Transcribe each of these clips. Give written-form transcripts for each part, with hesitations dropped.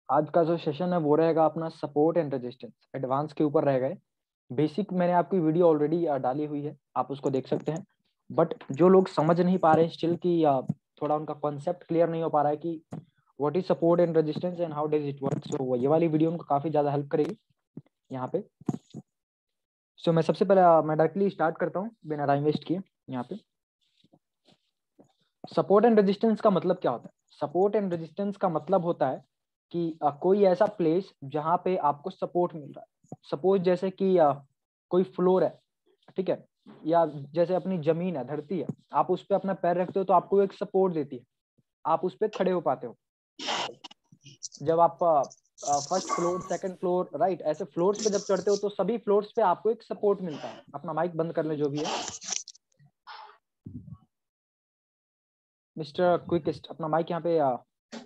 आज का जो सेशन है वो रहेगा अपना सपोर्ट एंड रेजिस्टेंस, एडवांस के ऊपर रहेगा। बेसिक मैंने आपकी वीडियो ऑलरेडी डाली हुई है, आप उसको देख सकते हैं। बट जो लोग समझ नहीं पा रहे स्टिल की थोड़ा उनका कॉन्सेप्ट क्लियर नहीं हो पा रहा है कि what is support and resistance and how does it work, so ये वाली वीडियो उनको काफी ज्यादा हेल्प करेगी यहाँ पे। सो मैं सबसे पहले मैं डायरेक्टली स्टार्ट करता हूँ बिना टाइम वेस्ट किए। यहाँ पे सपोर्ट एंड रेजिस्टेंस का मतलब क्या होता है? सपोर्ट एंड रेजिस्टेंस का मतलब होता है कि कोई ऐसा प्लेस जहाँ पे आपको सपोर्ट मिल रहा है। सपोज जैसे कि कोई फ्लोर है, ठीक है, या जैसे अपनी जमीन है, धरती है, आप उस पर अपना पैर रखते हो तो आपको एक सपोर्ट देती है, आप उस पर खड़े हो पाते हो। जब आप first floor, second floor, right, ऐसे फ्लोर्स पे जब चढ़ते हो तो सभी फ्लोर्स पे आपको एक सपोर्ट मिलता है। अपना माइक बंद कर ले जो भी है, मिस्टर क्विकेस्ट, अपना माइक यहाँ पे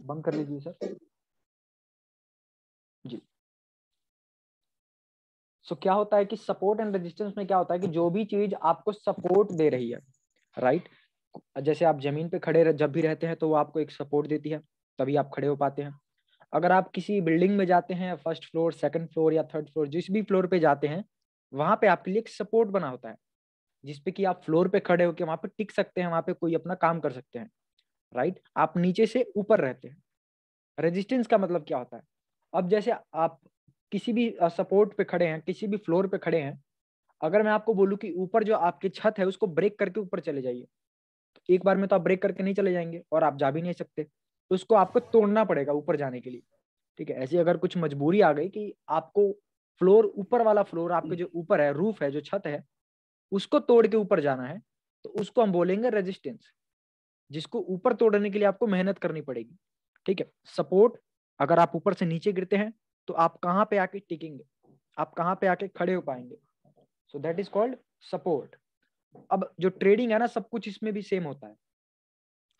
बंद कर लीजिए सर जी। सो क्या होता है कि सपोर्ट एंड रेजिस्टेंस में क्या होता है कि जो भी चीज आपको सपोर्ट दे रही है, राइट, जैसे आप जमीन पे खड़े जब भी रहते हैं तो वो आपको एक सपोर्ट देती है, तभी आप खड़े हो पाते हैं। अगर आप किसी बिल्डिंग में जाते हैं, फर्स्ट फ्लोर, सेकंड फ्लोर या थर्ड फ्लोर, जिस भी फ्लोर पे जाते हैं, वहां पे आपके लिए एक सपोर्ट बना होता है जिसपे कि आप फ्लोर पे खड़े होकर वहां पे टिक सकते हैं, वहां पे कोई अपना काम कर सकते हैं, राइट। आप नीचे से ऊपर रहते हैं। रेजिस्टेंस का मतलब क्या होता है? अब जैसे आप किसी भी सपोर्ट पे खड़े हैं, किसी भी फ्लोर पे खड़े हैं, अगर मैं आपको बोलूं कि ऊपर जो आपकी छत है उसको ब्रेक करके ऊपर चले जाइए, तो एक बार में तो आप ब्रेक करके नहीं चले जाएंगे और आप जा भी नहीं सकते, तो उसको आपको तोड़ना पड़ेगा ऊपर जाने के लिए, ठीक है। ऐसे अगर कुछ मजबूरी आ गई कि आपको फ्लोर, ऊपर वाला फ्लोर, आपके जो ऊपर है, रूफ है, जो छत है, उसको तोड़ के ऊपर जाना है, तो उसको हम बोलेंगे रेजिस्टेंस, जिसको ऊपर तोड़ने के लिए आपको मेहनत करनी पड़ेगी, ठीक है। सपोर्ट, अगर आप ऊपर से नीचे गिरते हैं तो आप कहाँ पे आके टिकेंगे, आप कहाँ पे आके खड़े हो पाएंगे, so that is called support. अब जो ट्रेडिंग है ना, सब कुछ इसमें भी सेम होता है।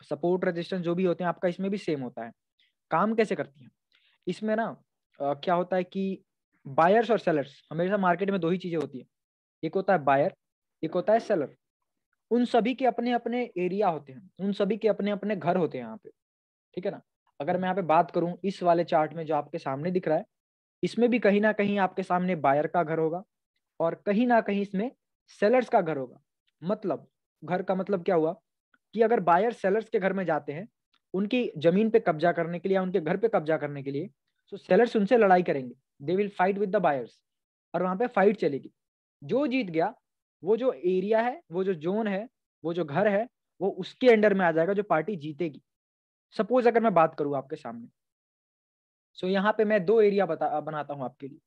सपोर्ट रेजिस्टेंस जो भी होते हैं आपका इसमें भी सेम होता है। काम कैसे करती है इसमें ना, क्या होता है कि बायर्स और सेलर्स, हमेशा मार्केट में दो ही चीजें होती है, एक होता है बायर, एक होता है सेलर। उन सभी के अपने अपने एरिया होते हैं, उन सभी के अपने अपने घर होते हैं यहाँ पे, ठीक है ना। अगर मैं यहाँ पे बात करूं इस वाले चार्ट में जो आपके सामने दिख रहा है, इसमें भी कहीं ना कहीं आपके सामने बायर का घर होगा और कहीं ना कहीं इसमें सेलर्स का घर होगा। मतलब घर का मतलब क्या हुआ कि अगर बायर सेलर्स के घर में जाते हैं उनकी जमीन पे कब्जा करने के लिए या उनके घर पे कब्जा करने के लिए, तो सेलर्स उनसे लड़ाई करेंगे, they will fight with the buyers, और वहां पे फाइट चलेगी। जो जीत गया, वो जो एरिया है, वो जो जोन है, वो जो घर है, वो उसके अंडर में आ जाएगा, जो पार्टी जीतेगी। सपोज अगर मैं बात करूं आपके सामने, सो यहाँ पे मैं दो एरिया बनाता हूं आपके लिए।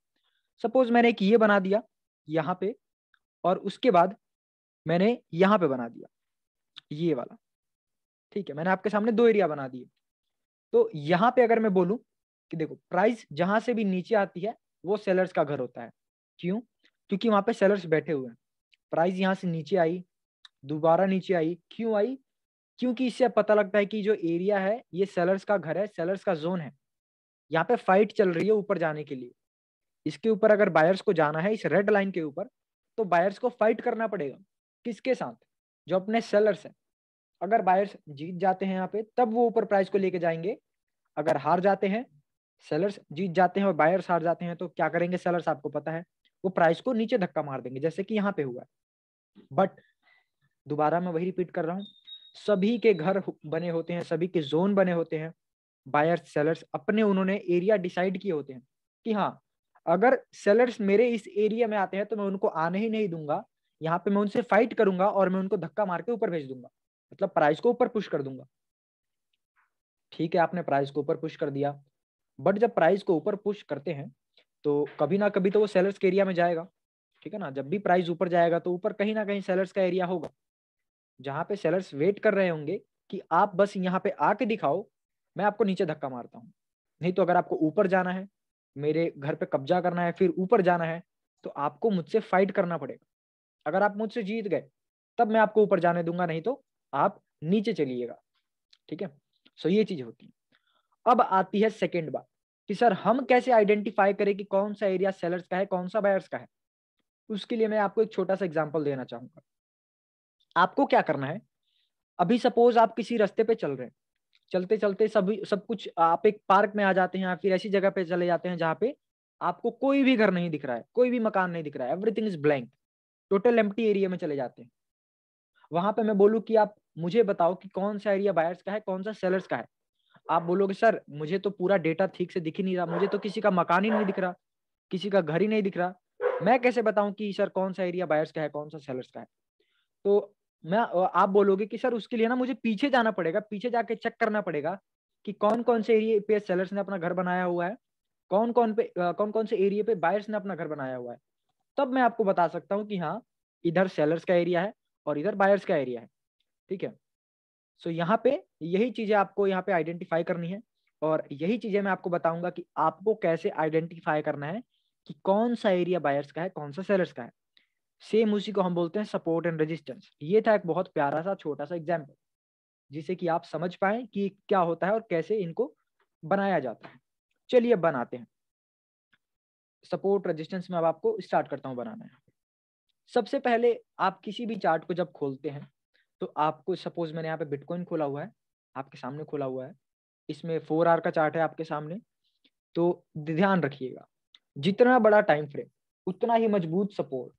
सपोज मैंने एक ये बना दिया यहाँ पे, और उसके बाद मैंने यहाँ पे बना दिया ये वाला, ठीक है। मैंने आपके सामने दो एरिया बना दिए। तो यहाँ पे अगर मैं बोलूं कि देखो, प्राइस जहां से भी नीचे आती है वो सेलर्स का घर होता है। क्यों? क्योंकि वहां पे सेलर्स बैठे हुए हैं। प्राइस यहाँ से नीचे आई, दोबारा नीचे आई, क्यों आई? क्योंकि इससे पता लगता है कि जो एरिया है ये सेलर्स का घर है, सेलर्स का जोन है। यहाँ पे फाइट चल रही है ऊपर जाने के लिए। इसके ऊपर अगर बायर्स को जाना है, इस रेड लाइन के ऊपर, तो बायर्स को फाइट करना पड़ेगा। किसके साथ? जो अपने सेलर्स है। अगर बायर्स जीत जाते हैं यहाँ पे, तब वो ऊपर प्राइस को लेके जाएंगे। अगर हार जाते हैं, सेलर्स जीत जाते हैं और बायर्स हार जाते हैं, तो क्या करेंगे सेलर्स? आपको पता है, वो प्राइस को नीचे धक्का मार देंगे, जैसे कि यहाँ पे हुआ है। बट दोबारा मैं वही रिपीट कर रहा हूँ, सभी के घर बने होते हैं, सभी के जोन बने होते हैं। बायर्स सेलर्स अपने उन्होंने एरिया डिसाइड किए होते हैं कि हाँ, अगर सेलर्स मेरे इस एरिया में आते हैं तो मैं उनको आने ही नहीं दूंगा, यहाँ पे मैं उनसे फाइट करूंगा और मैं उनको धक्का मार के ऊपर भेज दूंगा, मतलब प्राइस को ऊपर पुश कर दूंगा। ठीक है, आपने प्राइस को ऊपर पुश कर दिया, बट जब प्राइस को ऊपर पुश करते हैं तो कभी ना कभी तो वो सेलर्स के एरिया में जाएगा, ठीक है ना। जब भी प्राइस ऊपर जाएगा तो ऊपर कहीं ना कहीं सेलर्स का एरिया होगा, जहां पे सेलर्स वेट कर रहे होंगे कि आप बस यहाँ पे आके दिखाओ, मैं आपको नीचे धक्का मारता हूँ। नहीं तो अगर आपको ऊपर जाना है, मेरे घर पे कब्जा करना है, फिर ऊपर जाना है, तो आपको मुझसे फाइट करना पड़ेगा। अगर आप मुझसे जीत गए तब मैं आपको ऊपर जाने दूंगा, नहीं तो आप नीचे चलिएगा, ठीक है। सो ये चीज होती है। अब आती है सेकेंड बात कि सर हम कैसे आइडेंटिफाई करें कि कौन सा एरिया सेलर्स का है, कौन सा बायर्स का है। उसके लिए मैं आपको एक छोटा सा एग्जांपल देना चाहूंगा। आपको क्या करना है, अभी सपोज आप किसी रास्ते पे चल रहे हैं, चलते चलते सब कुछ आप एक पार्क में आ जाते हैं या फिर ऐसी जगह पे चले जाते हैं जहाँ पे आपको कोई भी घर नहीं दिख रहा है, कोई भी मकान नहीं दिख रहा है, everything is blank, total empty area में चले जाते हैं। वहां पे मैं बोलूँ कि आप मुझे बताओ कि कौन सा एरिया बायर्स का है, कौन सा सेलर्स का है। आप बोलोगे सर मुझे तो पूरा डेटा ठीक से दिख ही नहीं रहा, मुझे तो किसी का मकान ही नहीं दिख रहा, किसी का घर ही नहीं दिख रहा, मैं कैसे बताऊं कि सर कौन सा एरिया बायर्स का है, कौन सा सेलर्स का है। तो आप बोलोगे कि सर उसके लिए ना मुझे पीछे जाना पड़ेगा, पीछे जाके चेक करना पड़ेगा कि कौन कौन से एरिया पे सेलर्स ने अपना घर बनाया हुआ है, कौन कौन से एरिया पे बायर्स ने अपना घर बनाया हुआ है। तब मैं आपको बता सकता हूँ कि हाँ इधर सेलर्स का एरिया है और इधर बायर्स का एरिया है। ठीक है, सो यहाँ पे यही चीजें आपको यहाँ पे आइडेंटिफाई करनी है, और यही चीजें मैं आपको बताऊंगा कि आपको कैसे आइडेंटिफाई करना है कि कौन सा एरिया बायर्स का है, कौन सा सेलर्स का है। सेम उसी को हम बोलते हैं सपोर्ट एंड रेजिस्टेंस। ये था एक बहुत प्यारा सा छोटा सा एग्जाम्पल, जिससे कि आप समझ पाए कि क्या होता है और कैसे इनको बनाया जाता है। चलिए बनाते हैं। सपोर्ट रेजिस्टेंस में अब आपको स्टार्ट करता हूँ बनाना है। सबसे पहले आप किसी भी चार्ट को जब खोलते हैं तो आपको, सपोज मैंने यहाँ पे बिटकॉइन खोला हुआ है, आपके सामने खोला हुआ है, इसमें 4 आवर का चार्ट है आपके सामने। तो ध्यान रखिएगा, जितना बड़ा टाइम फ्रेम उतना ही मजबूत सपोर्ट।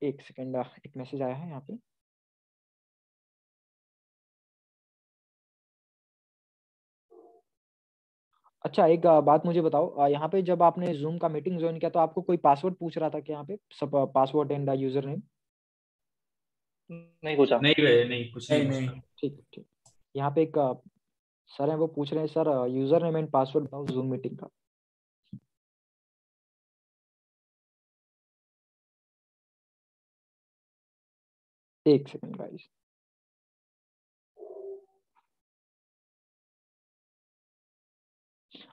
एक सेकेंड, एक मैसेज आया है यहाँ पे। अच्छा एक बात मुझे बताओ, यहाँ पे जब आपने जूम का मीटिंग ज्वाइन किया तो आपको कोई पासवर्ड पूछ रहा था कि यहाँ पे सब पासवर्ड एंड यूजर नेम? नहीं पूछा। नहीं भैया, नहीं कुछ नहीं पूछा। ठीक ठीक। यहाँ पे एक सर है, वो पूछ रहे हैं sir user name and password बताओ जूम मीटिंग का। एक सेकेंड गाइस।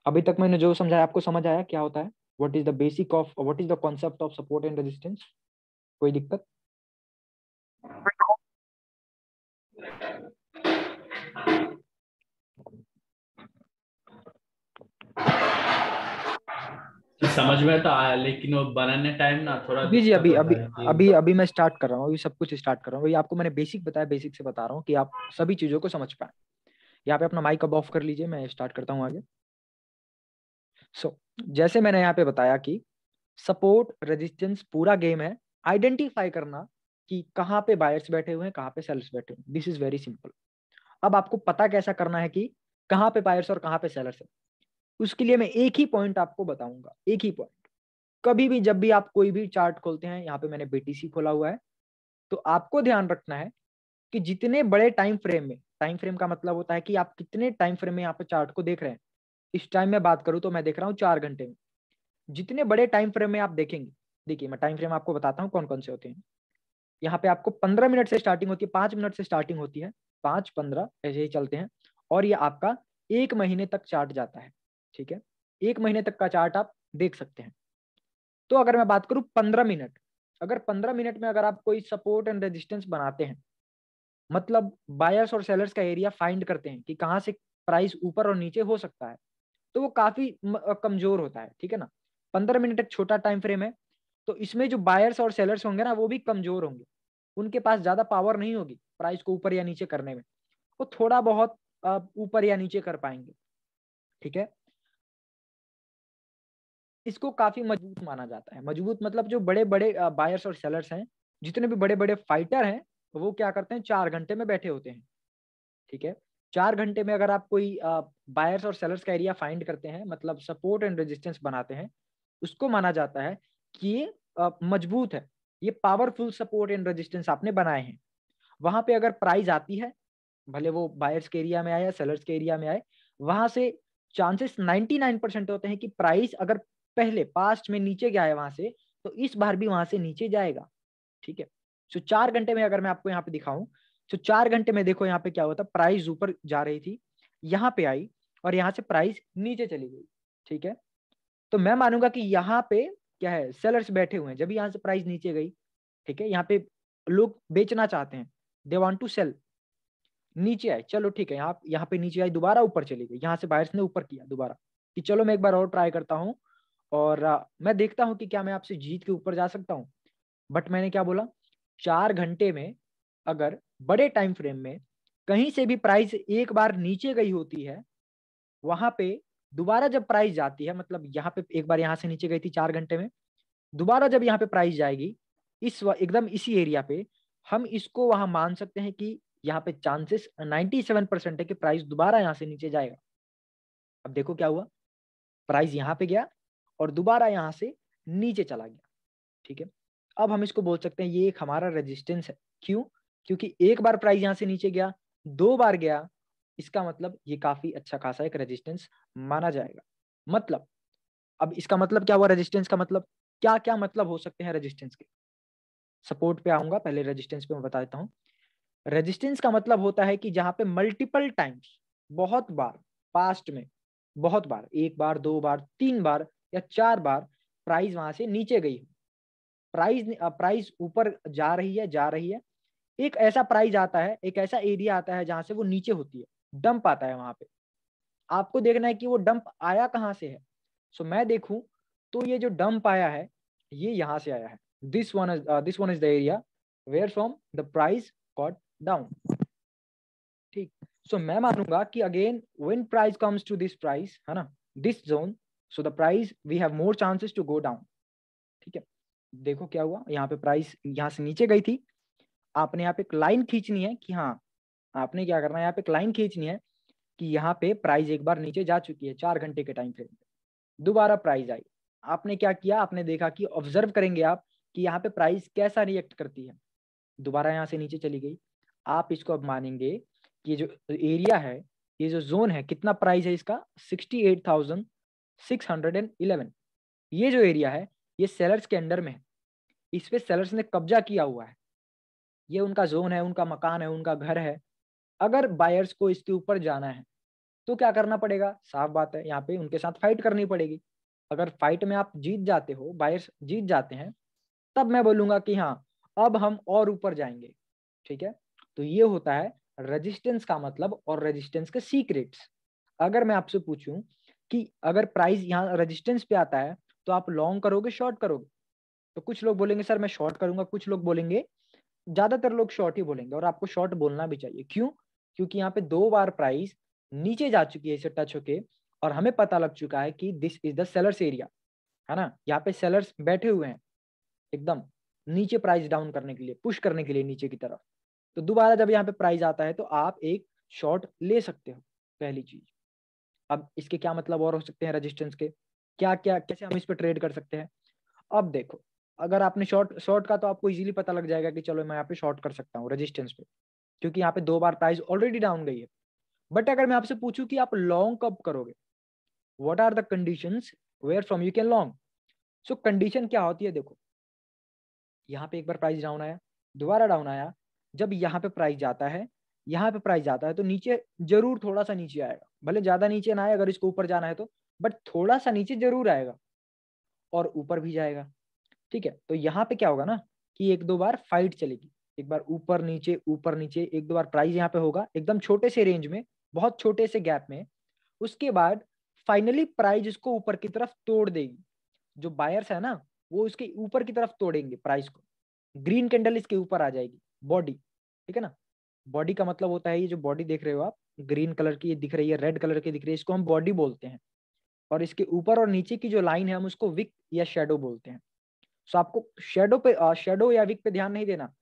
अभी तक मैंने जो समझाया आपको समझ आया क्या होता है? What is the basic of, what is the concept of support and resistance? कोई दिक्कत? समझ में तो आया, लेकिन वो बनाने टाइम ना थोड़ा जी जी, दिक्कत अभी होता अभी है कि अभी अभी मैं स्टार्ट कर रहा हूँ, अभी सब कुछ स्टार्ट कर रहा हूँ। वही आपको मैंने बेसिक बताया, बेसिक से बता रहा हूँ कि आप सभी चीजों को समझ पाए। यहाँ पे अपना माइक अब ऑफ कर लीजिए, मैं स्टार्ट करता हूँ आगे। जैसे मैंने यहाँ पे बताया कि सपोर्ट रेजिस्टेंस पूरा गेम है आइडेंटिफाई करना कि कहाँ पे बायर्स बैठे हुए हैं, कहाँ पे सेलर्स बैठे हुए हैं। This is very simple. अब आपको पता कैसा करना है कि कहाँ पे बायर्स और कहाँ पे सेलर्स है, उसके लिए मैं एक ही पॉइंट आपको बताऊंगा, एक ही पॉइंट। कभी भी जब भी आप कोई भी चार्ट खोलते हैं, यहाँ पे मैंने बीटीसी खोला हुआ है, तो आपको ध्यान रखना है कि जितने बड़े टाइम फ्रेम में, टाइम फ्रेम का मतलब होता है कि आप कितने टाइम फ्रेम में यहाँ पे चार्ट को देख रहे हैं। इस टाइम में बात करूं तो मैं देख रहा हूँ 4 घंटे में। जितने बड़े टाइम फ्रेम में आप देखेंगे, देखिए मैं टाइम फ्रेम आपको बताता हूँ कौन कौन से होते हैं। यहाँ पे आपको 15 मिनट से स्टार्टिंग होती है, 5 मिनट से स्टार्टिंग होती है, 5-15 ऐसे ही चलते हैं, और ये आपका 1 महीने तक चार्ट जाता है। ठीक है, 1 महीने तक का चार्ट आप देख सकते हैं। तो अगर मैं बात करूं 15 मिनट, अगर 15 मिनट में अगर आप कोई सपोर्ट एंड रेजिस्टेंस बनाते हैं, मतलब बायर्स और सेलर्स का एरिया फाइंड करते हैं कि कहाँ से प्राइस ऊपर और नीचे हो सकता है, तो वो काफी कमजोर होता है। ठीक है ना, 15 मिनट एक छोटा टाइम फ्रेम है, तो इसमें जो बायर्स और सेलर्स होंगे ना वो भी कमजोर होंगे, उनके पास ज्यादा पावर नहीं होगी प्राइस को ऊपर या नीचे करने में, वो थोड़ा बहुत ऊपर या नीचे कर पाएंगे। ठीक है, इसको काफी मजबूत माना जाता है। मजबूत मतलब जो बड़े बड़े बायर्स और सेलर्स हैं, जितने भी बड़े बड़े फाइटर हैं, वो क्या करते हैं 4 घंटे में बैठे होते हैं। ठीक है, 4 घंटे में अगर आप कोई बायर्स और सेलर्स का एरिया फाइंड करते हैं, मतलब सपोर्ट एंड रेजिस्टेंस बनाते हैं, उसको माना जाता है कि ये मजबूत है, ये पावरफुल सपोर्ट एंड रेजिस्टेंस आपने बनाए हैं। वहां पे अगर प्राइस आती है, भले वो बायर्स के एरिया में आए या सेलर्स के एरिया में आए, वहां से चांसेस 99% होते हैं कि प्राइस अगर पहले पास्ट में नीचे गया है वहां से, तो इस बार भी वहां से नीचे जाएगा। ठीक है, तो 4 घंटे में अगर मैं आपको यहाँ पे दिखाऊं, तो 4 घंटे में देखो यहाँ पे क्या होता, प्राइस ऊपर जा रही थी, यहाँ पे आई और यहाँ से प्राइस नीचे चली गई। ठीक है, तो मैं मानूंगा कि यहाँ पे क्या है, सेलर्स बैठे हुए हैं, जब यहाँ से प्राइस नीचे गई। ठीक है, यहाँ पे लोग बेचना चाहते हैं, दे वांट टू सेल। नीचे आए, चलो ठीक है, यहाँ पे नीचे आई, दोबारा ऊपर चली गई, यहाँ से बायर्स ने ऊपर किया दोबारा कि चलो मैं एक बार और ट्राई करता हूँ, और मैं देखता हूँ कि क्या मैं आपसे जीत के ऊपर जा सकता हूँ। बट मैंने क्या बोला, 4 घंटे में अगर बड़े टाइम फ्रेम में कहीं से भी प्राइस एक बार नीचे गई होती है, वहां पे दोबारा जब प्राइस जाती है, मतलब यहाँ पे एक बार यहाँ से नीचे गई थी 4 घंटे में, दोबारा जब यहाँ पे प्राइस जाएगी एकदम इसी एरिया पे, हम इसको वहां मान सकते हैं कि यहाँ पे चांसेस 97% है कि प्राइस दोबारा यहाँ से नीचे जाएगा। अब देखो क्या हुआ, प्राइस यहाँ पे गया और दोबारा यहाँ से नीचे चला गया। ठीक है, अब हम इसको बोल सकते हैं ये एक हमारा रेजिस्टेंस है। क्यों? क्योंकि एक बार प्राइस यहाँ से नीचे गया, 2 बार गया, इसका मतलब ये काफी अच्छा खासा एक रेजिस्टेंस माना जाएगा। मतलब अब इसका मतलब क्या हुआ, रेजिस्टेंस का मतलब क्या क्या मतलब हो सकते हैं रेजिस्टेंस के। सपोर्ट पे आऊंगा, पहले रेजिस्टेंस पे मैं बता देता हूँ। रेजिस्टेंस का मतलब होता है कि जहां पे मल्टीपल टाइम्स, बहुत बार, पास्ट में बहुत बार, 1 बार 2 बार 3 बार या 4 बार प्राइस वहां से नीचे गई, प्राइस ऊपर जा रही है, एक ऐसा प्राइस आता है, एक ऐसा एरिया आता है जहां से वो नीचे होती है, डंप आता है वहां पे। आपको देखना है कि वो डंप आया कहां से है। सो मैं देखूं तो ये जो डंप आया है ये यहां से आया है, this one is the area where from the price got down. ठीक, सो मैं मानूंगा कि again when price comes to this price, है ना, this zone, so the price we have more chances to go down. ठीक है, देखो क्या हुआ, यहाँ पे प्राइस यहाँ से नीचे गई थी, आपने यहाँ पे एक लाइन खींचनी है कि हाँ, आपने क्या करना है, यहाँ पे एक लाइन खींचनी है कि यहाँ पे प्राइस एक बार नीचे जा चुकी है 4 घंटे के टाइम फ्रेम पे, दोबारा प्राइस आई। आपने क्या किया, आपने देखा कि ऑब्जर्व करेंगे आप कि यहाँ पे प्राइस कैसा रिएक्ट करती है, दोबारा यहाँ से नीचे चली गई। आप इसको अब मानेंगे कि जो एरिया है, ये जो जोन है, कितना प्राइस है इसका, 68,611। ये जो एरिया है ये सेलर्स के अंडर में है, इस पे सेलर्स ने कब्जा किया हुआ है, ये उनका जोन है, उनका मकान है, उनका घर है। अगर बायर्स को इसके ऊपर जाना है तो क्या करना पड़ेगा, साफ बात है, यहाँ पे उनके साथ फाइट करनी पड़ेगी। अगर फाइट में आप जीत जाते हो, बायर्स जीत जाते हैं, तब मैं बोलूंगा कि हाँ, अब हम और ऊपर जाएंगे। ठीक है, तो ये होता है रेजिस्टेंस का मतलब और रेजिस्टेंस के सीक्रेट्स। अगर मैं आपसे पूछूं कि अगर प्राइस यहाँ रेजिस्टेंस पे आता है तो आप लॉन्ग करोगे शॉर्ट करोगे, तो कुछ लोग बोलेंगे सर मैं शॉर्ट करूंगा, कुछ लोग बोलेंगे, ज्यादातर लोग शॉर्ट ही बोलेंगे, और आपको शॉर्ट बोलना भी चाहिए। क्यों? क्योंकि यहाँ पे 2 बार प्राइस नीचे जा चुकी है इसे टच होके, और हमें पता लग चुका है कि this is the sellers area, है ना, यहाँ पे सेलर्स बैठे हुए हैं एकदम नीचे प्राइस डाउन करने के लिए, पुश करने के लिए नीचे की तरफ। तो दोबारा जब यहाँ पे प्राइस आता है तो आप एक शॉर्ट ले सकते हो, पहली चीज। अब इसके क्या मतलब और हो सकते हैं रेजिस्टेंस के, क्या क्या कैसे हम इस पर ट्रेड कर सकते हैं। अब देखो, अगर आपने शॉर्ट शॉर्ट का तो आपको इजीली पता लग जाएगा कि चलो मैं यहाँ पे शॉर्ट कर सकता हूँ रेजिस्टेंस पे, क्योंकि यहाँ पे 2 बार प्राइस ऑलरेडी डाउन गई है। बट अगर मैं आपसे पूछूं कि आप लॉन्ग कब करोगे, what are the conditions where from you can long. So condition क्या होती है, देखो यहाँ पे एक बार प्राइस डाउन आया, दोबारा डाउन आया, जब यहाँ पे प्राइस जाता है, यहाँ पे प्राइस जाता है तो नीचे जरूर थोड़ा सा नीचे आएगा, भले ज्यादा नीचे ना आए अगर इसको ऊपर जाना है तो, बट थोड़ा सा नीचे जरूर आएगा और ऊपर भी जाएगा। ठीक है, तो यहाँ पे क्या होगा ना कि 1-2 बार फाइट चलेगी, एक बार ऊपर नीचे 1-2 बार प्राइस यहाँ पे होगा एकदम छोटे से रेंज में, बहुत छोटे से गैप में। उसके बाद फाइनली प्राइस इसको ऊपर की तरफ तोड़ देगी, जो बायर्स है ना वो इसके ऊपर की तरफ तोड़ेंगे प्राइस को, ग्रीन कैंडल इसके ऊपर आ जाएगी, बॉडी। ठीक है ना, बॉडी का मतलब होता है ये जो बॉडी देख रहे हो आप, ग्रीन कलर की ये दिख रही है, रेड कलर की दिख रही है, इसको हम बॉडी बोलते हैं। और इसके ऊपर और नीचे की जो लाइन है हम उसको विक या शेडो बोलते हैं। सो आपको शेडो या विक पे ध्यान नहीं देना,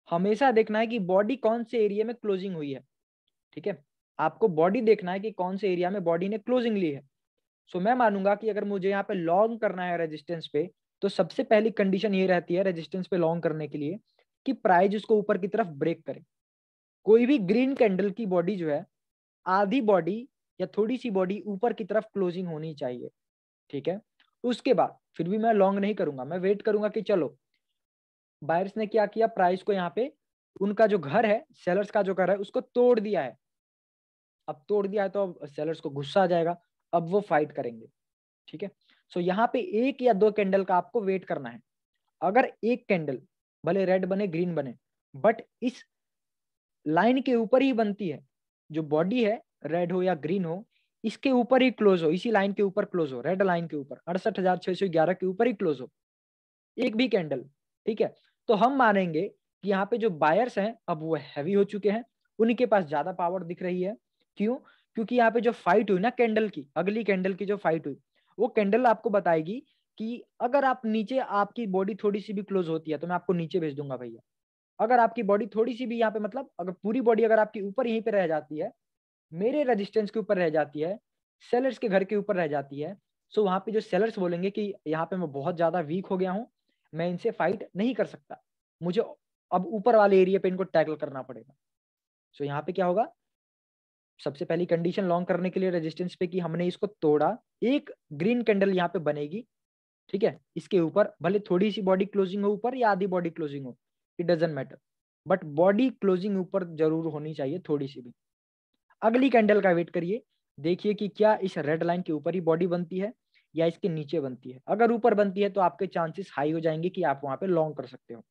हमेशा देखना है कि बॉडी कौन से एरिया में क्लोजिंग हुई है। ठीक है, आपको बॉडी देखना है कि कौन से एरिया में बॉडी ने क्लोजिंग ली है। सो मैं मानूंगा कि अगर मुझे यहाँ पे लॉन्ग करना है रेजिस्टेंस पे, तो सबसे पहली कंडीशन ये रहती है रेजिस्टेंस पे लॉन्ग करने के लिए कि प्राइस उसको ऊपर की तरफ ब्रेक करे। कोई भी ग्रीन कैंडल की बॉडी जो है, आधी बॉडी या थोड़ी सी बॉडी ऊपर की तरफ क्लोजिंग होनी चाहिए। ठीक है, उसके बाद फिर भी मैं लॉन्ग नहीं करूंगा, मैं वेट करूंगा कि चलो बायर्स ने क्या किया, प्राइस को यहाँ पे उनका जो घर है, सेलर्स का जो घर है उसको तोड़ दिया है। अब तोड़ दिया है तो अब सेलर्स को गुस्सा आ जाएगा, अब वो फाइट करेंगे। ठीक है, सो यहाँ पे 1 या 2 कैंडल का आपको वेट करना है। अगर एक कैंडल भले रेड बने ग्रीन बने, बट इस लाइन के ऊपर ही बनती है, जो बॉडी है रेड हो या ग्रीन हो, इसके ऊपर ही क्लोज हो, इसी लाइन के ऊपर क्लोज हो, रेड लाइन के ऊपर 68,611 के ऊपर ही क्लोज हो, एक भी कैंडल। ठीक है, तो हम मानेंगे कि यहाँ पे जो बायर्स हैं अब वो हैवी हो चुके हैं, उनके पास ज्यादा पावर दिख रही है। क्यों? क्योंकि यहाँ पे जो फाइट हुई ना कैंडल की, अगली कैंडल की जो फाइट हुई, वो कैंडल आपको बताएगी कि अगर आप नीचे, आपकी बॉडी थोड़ी सी भी क्लोज होती है तो मैं आपको नीचे भेज दूंगा भैया। अगर आपकी बॉडी थोड़ी सी भी यहाँ पे, मतलब अगर पूरी बॉडी अगर आपकी ऊपर यहीं पे रह जाती है, मेरे रेजिस्टेंस के ऊपर रह जाती है, सेलर्स के घर के ऊपर रह जाती है, सो वहां पे जो सेलर्स बोलेंगे कि यहाँ पे मैं बहुत ज्यादा वीक हो गया हूँ, मैं इनसे फाइट नहीं कर सकता, मुझे अब ऊपर वाले एरिया पे इनको टैकल करना पड़ेगा। सो यहाँ पे क्या होगा, सबसे पहली कंडीशन लॉन्ग करने के लिए रेजिस्टेंस पे कि हमने इसको तोड़ा, एक ग्रीन कैंडल यहाँ पे बनेगी, ठीक है, इसके ऊपर भले थोड़ी सी बॉडी क्लोजिंग हो ऊपर या आधी बॉडी क्लोजिंग हो, it doesn't matter, but body closing ऊपर जरूर होनी चाहिए थोड़ी सी भी। अगली कैंडल का वेट करिए, देखिए कि क्या इस रेड लाइन के ऊपर ही बॉडी बनती है या इसके नीचे बनती है। अगर ऊपर बनती है तो आपके चांसेस हाई हो जाएंगे कि आप वहां पे लॉन्ग कर सकते हो,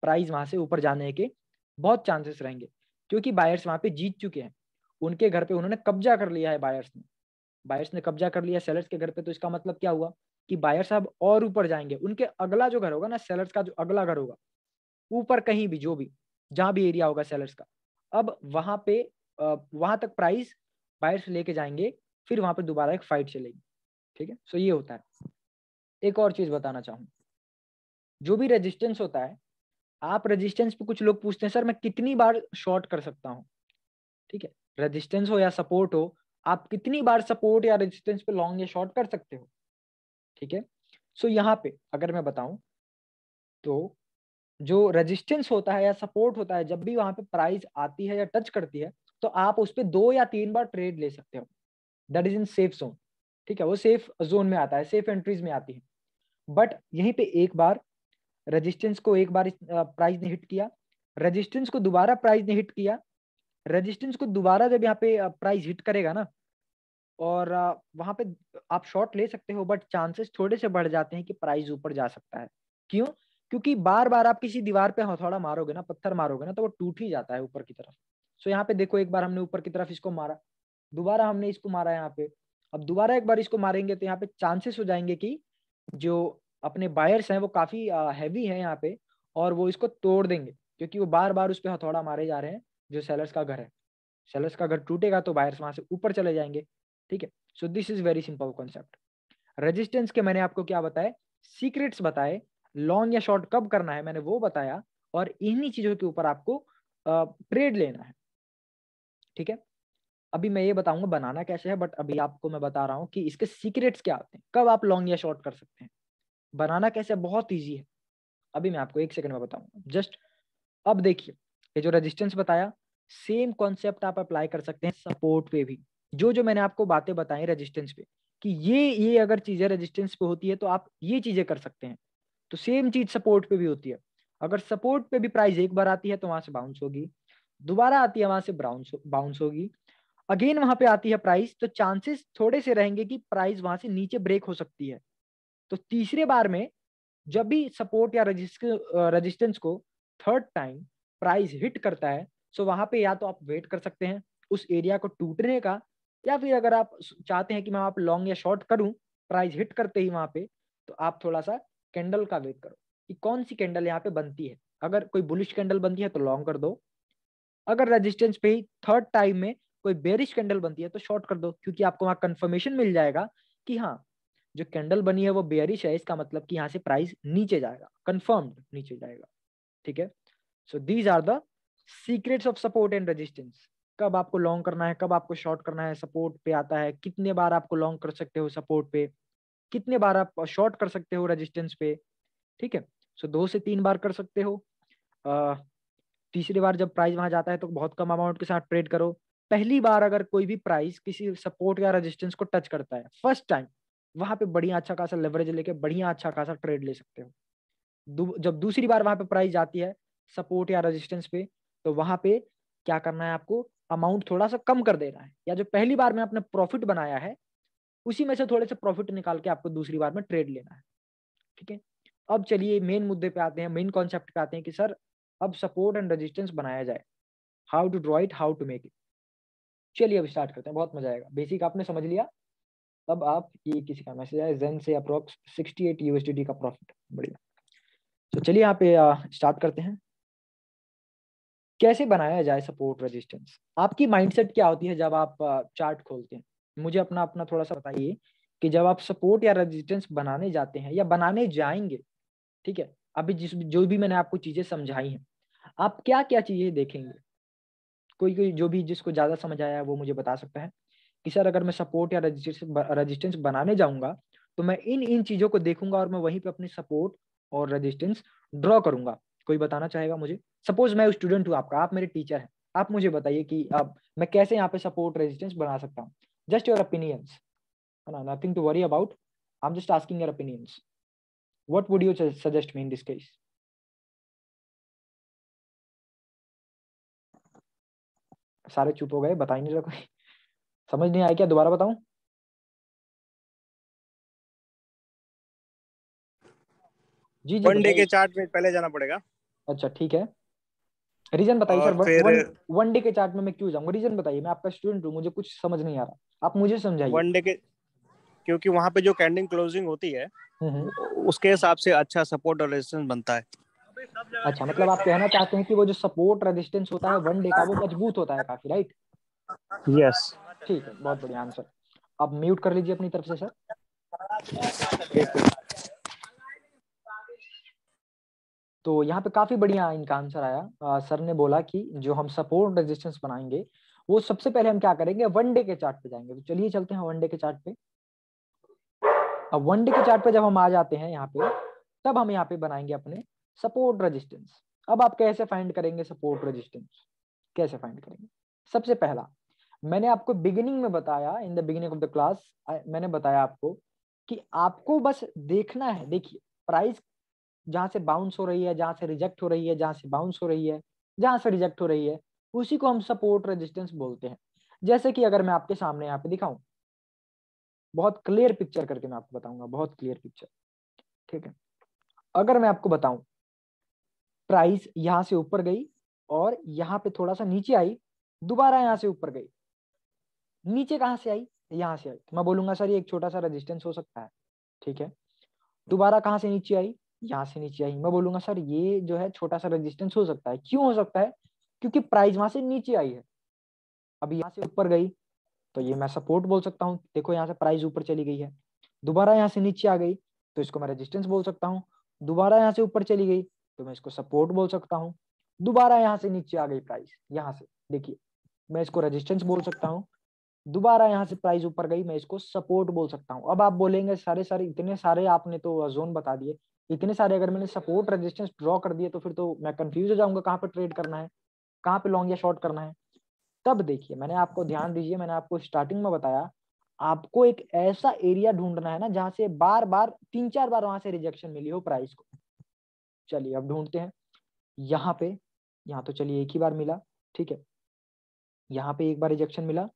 प्राइस वहां से ऊपर जाने के बहुत चांसेस रहेंगे, क्योंकि बायर्स वहां पे जीत चुके हैं, उनके घर पे उन्होंने कब्जा कर लिया है, बायर्स ने कब्जा कर लिया सेलर्स के घर पे। तो इसका मतलब क्या हुआ कि बायर्स अब और ऊपर जाएंगे, उनके अगला जो घर होगा ना, सेलर्स का जो अगला घर होगा ऊपर कहीं भी, जो भी जहां भी एरिया होगा सेलर्स का, अब वहां पे वहां तक प्राइस बायर्स लेके जाएंगे, फिर वहां पे दोबारा एक फाइट चलेगी। ठीक है, सो ये होता है। एक और चीज बताना चाहूँ, जो भी रेजिस्टेंस होता है, आप रेजिस्टेंस पे, कुछ लोग पूछते हैं सर मैं कितनी बार शॉर्ट कर सकता हूँ, ठीक है, रेजिस्टेंस हो या सपोर्ट हो, आप कितनी बार सपोर्ट या रेजिस्टेंस पे लॉन्ग या शॉर्ट कर सकते हो। ठीक है, सो यहाँ पे अगर मैं बताऊं तो जो रेजिस्टेंस होता है या सपोर्ट होता है, जब भी वहां पे प्राइस आती है या टच करती है, तो आप उस पर 2 या 3 बार ट्रेड ले सकते हो, that is in safe zone. ठीक है, वो सेफ जोन में आता है, सेफ एंट्रीज में आती है। बट यहीं पे एक बार रेजिस्टेंस को, एक बार प्राइस ने हिट किया, रेजिस्टेंस को दोबारा प्राइस ने हिट किया, रेजिस्टेंस को दोबारा जब यहाँ पे प्राइस हिट करेगा ना, और वहां पे आप शॉर्ट ले सकते हो, बट चांसेस थोड़े से बढ़ जाते हैं कि प्राइस ऊपर जा सकता है। क्यों? क्योंकि बार बार आप किसी दीवार पे हथौड़ा मारोगे ना, पत्थर मारोगे ना, तो वो टूट ही जाता है ऊपर की तरफ। सो यहाँ पे देखो, एक बार हमने ऊपर की तरफ इसको मारा, दोबारा हमने इसको मारा यहाँ पे, अब दोबारा एक बार इसको मारेंगे, तो यहाँ पे चांसेस हो जाएंगे कि जो अपने बायर्स हैं वो काफी हैवी है यहाँ पे, और वो इसको तोड़ देंगे, क्योंकि वो बार बार उस पर हथौड़ा मारे जा रहे हैं, जो सेलर्स का घर है। सेलर्स का घर टूटेगा तो बायर्स वहां से ऊपर चले जाएंगे। ठीक है, so this is very simple concept. Resistance के मैंने आपको क्या बताए, सीक्रेट्स बताए, लॉन्ग या शॉर्ट कब करना है मैंने वो बताया, और इन्हीं चीजों के ऊपर आपको ट्रेड लेना है। ठीक है, अभी मैं ये बताऊंगा बनाना कैसे है, बट अभी आपको मैं बता रहा हूँ कि इसके सीक्रेट्स क्या होते हैं, कब आप लॉन्ग या शॉर्ट कर सकते हैं। बनाना कैसे, बहुत ईजी है, अभी मैं आपको 1 सेकंड में बताऊंगा जस्ट। अब देखिए, ये जो रेजिस्टेंस बताया, सेम कॉन्सेप्ट आप अप्लाई कर सकते हैं सपोर्ट पे भी। जो जो मैंने आपको बातें बताई रेजिस्टेंस पे, कि ये अगर चीजें रेजिस्टेंस पे होती है तो आप ये चीजें कर सकते हैं, तो सेम चीज सपोर्ट पे भी होती है। अगर सपोर्ट पे भी प्राइस एक बार आती है तो वहां से बाउंस होगी, दोबारा आती है वहां से बाउंस होगी, अगेन वहां पे आती है प्राइस, तो चांसेस थोड़े से रहेंगे कि प्राइस वहां से नीचे ब्रेक हो सकती है। तो तीसरे बार में जब भी सपोर्ट या रेजिस्टेंस को थर्ड टाइम प्राइस हिट करता है, सो वहां पे या तो आप वेट कर सकते हैं उस एरिया को टूटने का, या फिर अगर आप चाहते हैं कि मैं आप लॉन्ग या शॉर्ट करूं प्राइस हिट करते ही वहां पे, तो आप थोड़ा सा कैंडल का वेट करो कि कौन सी कैंडल यहाँ पे बनती है। अगर कोई बुलिश कैंडल बनती है तो लॉन्ग कर दो, अगर रेजिस्टेंस पे ही थर्ड टाइम में कोई बेरिश कैंडल बनती है तो शॉर्ट कर दो, क्योंकि आपको वहां कंफर्मेशन मिल जाएगा कि हाँ, जो कैंडल बनी है वो बेयरिश है, इसका मतलब कि यहाँ से प्राइस नीचे जाएगा, कंफर्म्ड नीचे जाएगा। ठीक है, so these are the secrets of support and resistance. कब आपको लॉन्ग करना है, कब आपको शॉर्ट करना है, सपोर्ट पे आता है, कितने बार आपको लॉन्ग कर सकते हो सपोर्ट पे, कितने बार आप शॉर्ट कर सकते हो रेजिस्टेंस पे। ठीक है, सो 2 से 3 बार कर सकते हो। तीसरी बार जब प्राइस वहां जाता है तो बहुत कम अमाउंट के साथ ट्रेड करो। पहली बार अगर कोई भी प्राइस किसी सपोर्ट या रेजिस्टेंस को टच करता है फर्स्ट टाइम, वहां पे बढ़िया अच्छा खासा लेवरेज लेके बढ़िया अच्छा खासा ट्रेड ले सकते हो। जब दूसरी बार वहां पे प्राइस जाती है सपोर्ट या रेजिस्टेंस पे, तो वहां पे क्या करना है, आपको अमाउंट थोड़ा सा कम कर देना है, या जो पहली बार में आपने प्रॉफिट बनाया है उसी में से थोड़े से प्रॉफिट निकाल के आपको दूसरी बार में ट्रेड लेना है। ठीक है, अब चलिए मेन मुद्दे पे आते हैं, मेन कॉन्सेप्ट पे आते हैं कि सर अब सपोर्ट एंड रेजिस्टेंस बनाया जाए, how to draw it, how to make it. चलिए अब स्टार्ट करते हैं, बहुत मजा आएगा। बेसिक आपने समझ लिया, अब आप, ये किसी का मैसेज है, जेन से अप्रोक्स 68 यूएसडीटी का प्रॉफिट, बढ़िया। तो चलिए यहाँ पे स्टार्ट करते हैं। कैसे बनाया जाए सपोर्ट रेजिस्टेंस? आपकी माइंडसेट क्या होती है जब आप चार्ट खोलते हैं? मुझे अपना अपना थोड़ा सा बताइए कि जब आप सपोर्ट या रेजिस्टेंस बनाने जाते हैं या बनाने जाएंगे, ठीक है, अभी जो भी मैंने आपको चीजें समझाई हैं, आप क्या क्या चीजें देखेंगे? कोई कोई जो भी जिसको ज्यादा समझ आया है वो मुझे बता सकता है कि सर अगर मैं सपोर्ट या रेजिस्टेंस बनाने जाऊंगा तो मैं इन इन चीजों को देखूंगा और मैं वहीं पे अपनी सपोर्ट और रेजिस्टेंस ड्रॉ करूंगा। कोई बताना चाहेगा मुझे? सपोज मैं स्टूडेंट हूँ आपका, आप मेरे टीचर हैं, आप मुझे बताइए कि अब मैं कैसे यहाँ पे सपोर्ट रेजिस्टेंस बना सकता हूँ। जस्ट योर ओपिनियंस, है ना, nothing to worry about, I am just asking your opinions. What would you suggest me in this case? सारे चुप हो गए, बता ही नहीं रहा कोई। समझ नहीं आया क्या? दोबारा बताऊं? जी जी वन डे बताइए। के चार्ट में पहले जाना पड़ेगा अच्छा ठीक है, रीजन बताइए सर। और फिर वन डे के चार्ट में मैं क्यों जाऊंगा? रीजन बताइए, मैं आपका स्टूडेंट हूँ, मुझे कुछ समझ नहीं आ रहा, आप मुझे समझाइए। वन डे के, क्योंकि वहां पे जो कैंडिल क्लोजिंग होती है हम्म। उसके हिसाब से अच्छा सपोर्ट और रेजिस्टेंस बनता है। अच्छा, मतलब आप कहना चाहते हैं कि वो जो सपोर्ट रेजिस्टेंस होता है वन डे का वो मजबूत होता है काफी, राइट? यस। ठीक है, बहुत बढ़िया आंसर। आप म्यूट कर लीजिए अपनी तरफ से सर। तो यहाँ पे काफी बढ़िया इनका आंसर आया। सर ने बोला कि जो हम सपोर्ट रेजिस्टेंस बनाएंगे वो सबसे पहले हम क्या करेंगे, वन डे के चार्ट पे जाएंगे। तो चलिए चलते हैं वन डे के चार्ट पे। अब वन डे के चार्ट पे जब हम आ जाते हैं यहाँ पे, तब हम यहाँ पे बनाएंगे अपने सपोर्ट रेजिस्टेंस। अब आप कैसे फाइंड करेंगे सपोर्ट रेजिस्टेंस? कैसे फाइंड करेंगे? सबसे पहला, मैंने आपको बिगिनिंग में बताया, in the beginning of the class मैंने बताया आपको कि आपको बस देखना है। देखिए, प्राइस जहां से बाउंस हो रही है, जहां से रिजेक्ट हो रही है, जहां से बाउंस हो रही है, जहां से रिजेक्ट हो रही है, उसी को हम सपोर्ट रेजिस्टेंस बोलते हैं। जैसे कि अगर मैं आपके सामने यहाँ पे दिखाऊं, बहुत क्लियर पिक्चर करके मैं आपको बताऊंगा, बहुत क्लियर पिक्चर, ठीक है। अगर मैं आपको बताऊं, प्राइस यहां से ऊपर गई और यहाँ पे थोड़ा सा नीचे आई, दोबारा यहाँ से ऊपर गई, नीचे कहां से आई? यहाँ से आई। मैं बोलूंगा सर ये एक छोटा सा रेजिस्टेंस हो सकता है, ठीक है। दोबारा कहां से नीचे आई? यहाँ से नीचे आई। मैं बोलूंगा सर ये जो है छोटा सा रेजिस्टेंस हो सकता है। क्यों हो सकता है? क्योंकि प्राइस वहां से नीचे आई है। अब यहाँ से ऊपर गई तो ये मैं सपोर्ट बोल सकता हूँ, देखो यहाँ से प्राइस ऊपर चली गई है। दोबारा यहाँ से नीचे आ गई तो इसको मैं रेजिस्टेंस बोल सकता हूँ। दोबारा यहाँ से ऊपर चली गई तो मैं इसको सपोर्ट बोल सकता हूँ। दोबारा यहाँ से नीचे आ गई प्राइस, यहाँ से देखिए, मैं इसको रेजिस्टेंस बोल सकता हूँ। दोबारा यहाँ से प्राइस ऊपर गई, मैं इसको सपोर्ट बोल सकता हूँ। अब आप बोलेंगे सारे सारे इतने सारे आपने तो जोन बता दिए, इतने सारे अगर मैंने सपोर्ट रेजिस्टेंस ड्रॉ कर दिए तो फिर तो मैं कंफ्यूज हो जाऊंगा कहाँ पे ट्रेड करना है, कहाँ पे लॉन्ग या शॉर्ट करना है। तब देखिए, मैंने आपको, ध्यान दीजिए, मैंने आपको स्टार्टिंग में बताया, आपको एक ऐसा एरिया ढूंढना है ना जहां से बार बार 3-4 बार वहां से रिजेक्शन मिली हो प्राइस को। चलिए अब ढूंढते हैं। यहाँ पे, यहाँ तो चलिए एक ही बार मिला, ठीक है। यहाँ पे एक बार रिजेक्शन मिला,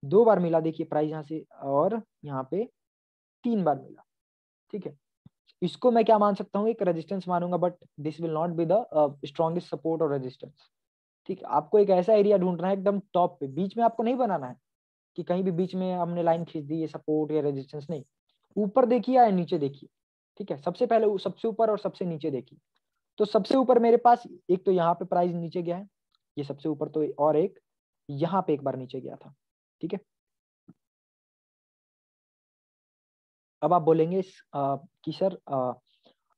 2 बार मिला, देखिए प्राइस यहाँ से, और यहाँ पे 3 बार मिला, ठीक है। इसको मैं क्या मान सकता हूँ? एक रेजिस्टेंस मानूंगा, but this will not be the strongest support और रेजिस्टेंस, ठीक है। आपको एक ऐसा एरिया ढूंढना है एकदम टॉप पे, बीच में आपको नहीं बनाना है कि कहीं भी बीच में हमने लाइन खींच दी ये सपोर्ट या रेजिस्टेंस, नहीं। ऊपर देखिए या नीचे देखिए, ठीक है। सबसे पहले सबसे ऊपर और सबसे नीचे देखिए। तो सबसे ऊपर मेरे पास एक तो यहाँ पे प्राइस नीचे गया है, ये सबसे ऊपर, तो और एक यहाँ पे एक बार नीचे गया था, ठीक है। अब आप बोलेंगे कि सर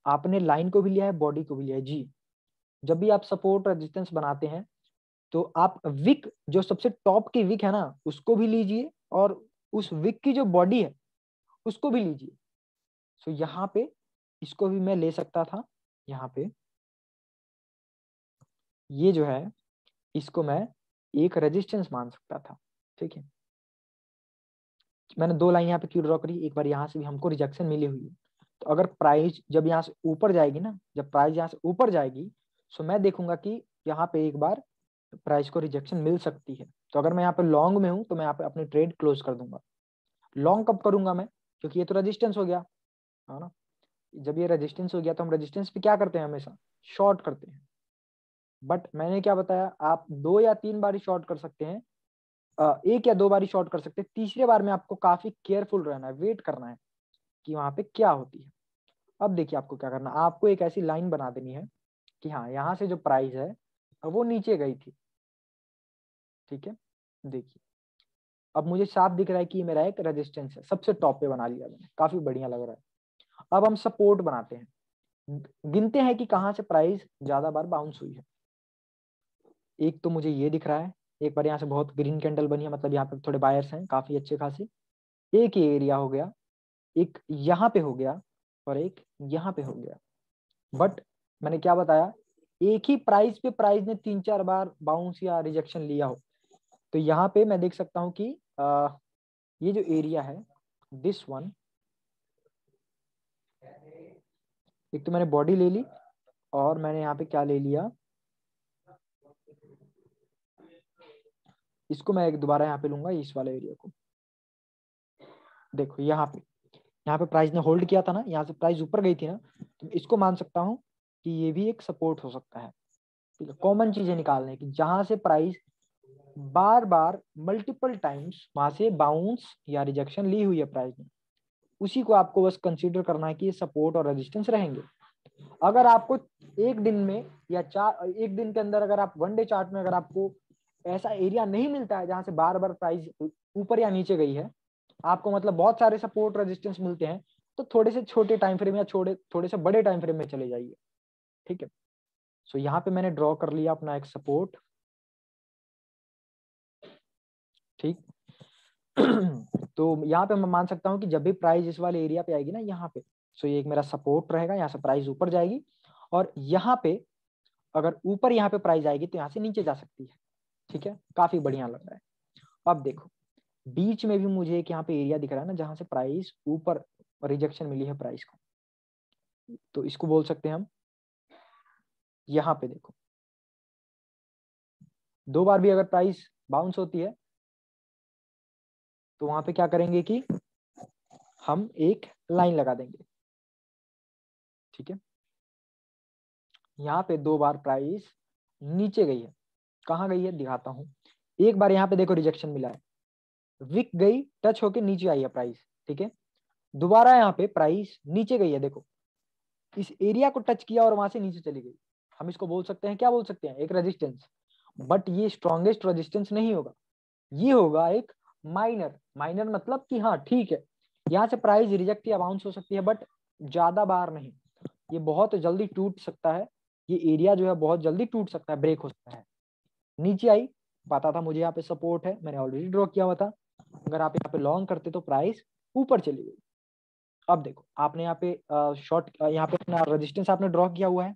आपने लाइन को भी लिया है, बॉडी को भी लिया है। जी, जब भी आप सपोर्ट रेजिस्टेंस बनाते हैं तो आप विक, जो सबसे टॉप की विक है ना, उसको भी लीजिए, और उस विक की जो बॉडी है उसको भी लीजिए। सो यहाँ पे इसको भी मैं ले सकता था, यहाँ पे ये जो है इसको मैं एक रेजिस्टेंस मान सकता था, ठीक है। मैंने 2 लाइन यहाँ पे क्यों ड्रॉ करी? एक बार यहाँ से भी हमको रिजेक्शन मिली हुई है, तो अगर प्राइस जब यहाँ से ऊपर जाएगी ना, जब प्राइस यहाँ से ऊपर जाएगी, सो मैं देखूंगा कि यहाँ पे एक बार प्राइस को रिजेक्शन मिल सकती है। तो अगर मैं यहाँ पे लॉन्ग में हूँ तो मैं यहाँ पे अपनी ट्रेड क्लोज कर दूंगा। लॉन्ग कब करूंगा मैं? क्योंकि ये तो रेजिस्टेंस हो गया, है ना। जब ये रेजिस्टेंस हो गया तो हम रेजिस्टेंस पे क्या करते हैं? हमेशा शॉर्ट करते हैं। बट मैंने क्या बताया, आप 2 या 3 बार शॉर्ट कर सकते हैं, 1 या 2 बार शॉर्ट कर सकते हैं। तीसरे बार में आपको काफी केयरफुल रहना है, वेट करना है कि वहां पे क्या होती है। अब देखिए आपको क्या करना है, आपको एक ऐसी लाइन बना देनी है कि हाँ, यहाँ से जो प्राइस है वो नीचे गई थी, ठीक है। देखिए अब मुझे साफ दिख रहा है कि ये मेरा एक रेजिस्टेंस है, सबसे टॉप पे बना लिया मैंने, काफी बढ़िया लग रहा है। अब हम सपोर्ट बनाते हैं, गिनते हैं कि कहाँ से प्राइस ज्यादा बार बाउंस हुई है। एक तो मुझे ये दिख रहा है, एक बार यहाँ से बहुत ग्रीन कैंडल बनी है, मतलब यहाँ पे थोड़े बायर्स हैं काफी अच्छे खासे। एक ये एरिया हो गया, एक यहाँ पे हो गया, और एक यहाँ पे हो गया। बट मैंने क्या बताया, एक ही प्राइस पे प्राइस ने 3-4 बार बाउंस या रिजेक्शन लिया हो, तो यहाँ पे मैं देख सकता हूँ कि ये जो एरिया है दिस वन, एक तो मैंने बॉडी ले ली और मैंने यहाँ पे क्या ले लिया, इसको मैं एक दोबारा यहाँ पे लूंगा, इस वाले एरिया को। देखो यहाँ पे प्राइस ने होल्ड किया था ना, यहाँ से प्राइस ऊपर गई थी ना, तो इसको मान सकता हूँ कि ये भी एक सपोर्ट हो सकता है। ठीक है, कॉमन चीजें निकालने की, जहां से प्राइस बार बार मल्टीपल टाइम्स वहां से बाउंस या रिजेक्शन ली हुई है प्राइस ने, उसी को आपको बस कंसीडर करना है कि ये सपोर्ट और रेजिस्टेंस रहेंगे। अगर आपको एक दिन में या एक दिन के अंदर अगर आप वन डे चार्ट में अगर आपको ऐसा एरिया नहीं मिलता है जहां से बार बार प्राइस ऊपर या नीचे गई है, आपको मतलब बहुत सारे सपोर्ट रेजिस्टेंस मिलते हैं, तो थोड़े से छोटे टाइम फ्रेम या थोड़े से बड़े टाइम फ्रेम में चले जाइए। ठीक है, सो यहाँ पे मैंने ड्रॉ कर लिया अपना एक सपोर्ट। ठीक तो यहाँ पे मैं मान सकता हूँ कि जब भी प्राइस इस वाले एरिया पे आएगी ना यहाँ पे, सो ये एक मेरा सपोर्ट रहेगा, यहाँ से प्राइस ऊपर जाएगी, और यहाँ पे अगर ऊपर यहाँ पे प्राइस आएगी तो यहाँ से नीचे जा सकती है। ठीक है, काफी बढ़िया लग रहा है। अब देखो बीच में भी मुझे एक यहाँ पे एरिया दिख रहा है ना, जहां से प्राइस ऊपर रिजेक्शन मिली है प्राइस को, तो इसको बोल सकते हैं हम, यहाँ पे देखो 2 बार भी अगर प्राइस बाउंस होती है तो वहां पे क्या करेंगे कि हम एक लाइन लगा देंगे। ठीक है, यहाँ पे 2 बार प्राइस नीचे गई है, कहाँ गई है दिखाता हूँ। एक बार यहाँ पे देखो रिजेक्शन मिला है, विक गई, टच होके नीचे आई है प्राइस। ठीक है, दोबारा यहाँ पे प्राइस नीचे गई है, देखो इस एरिया को टच किया और वहां से नीचे चली गई। हम इसको बोल सकते हैं, क्या बोल सकते हैं, एक रेजिस्टेंस। बट ये स्ट्रॉन्गेस्ट रेजिस्टेंस नहीं होगा, ये होगा एक माइनर। माइनर मतलब कि हाँ ठीक है, यहाँ से प्राइस रिजेक्ट या बाउंस हो सकती है बट ज्यादा बार नहीं, ये बहुत जल्दी टूट सकता है, ये एरिया जो है बहुत जल्दी टूट सकता है, ब्रेक हो सकता है। नीचे आई, पता था मुझे यहाँ पे सपोर्ट है, मैंने ऑलरेडी ड्रॉ किया हुआ था, अगर आप यहाँ पे लॉन्ग करते तो प्राइस ऊपर चली गई। अब देखो आपने यहाँ पे शॉर्ट, यहाँ पे अपना रेजिस्टेंस आपने ड्रॉ किया हुआ है,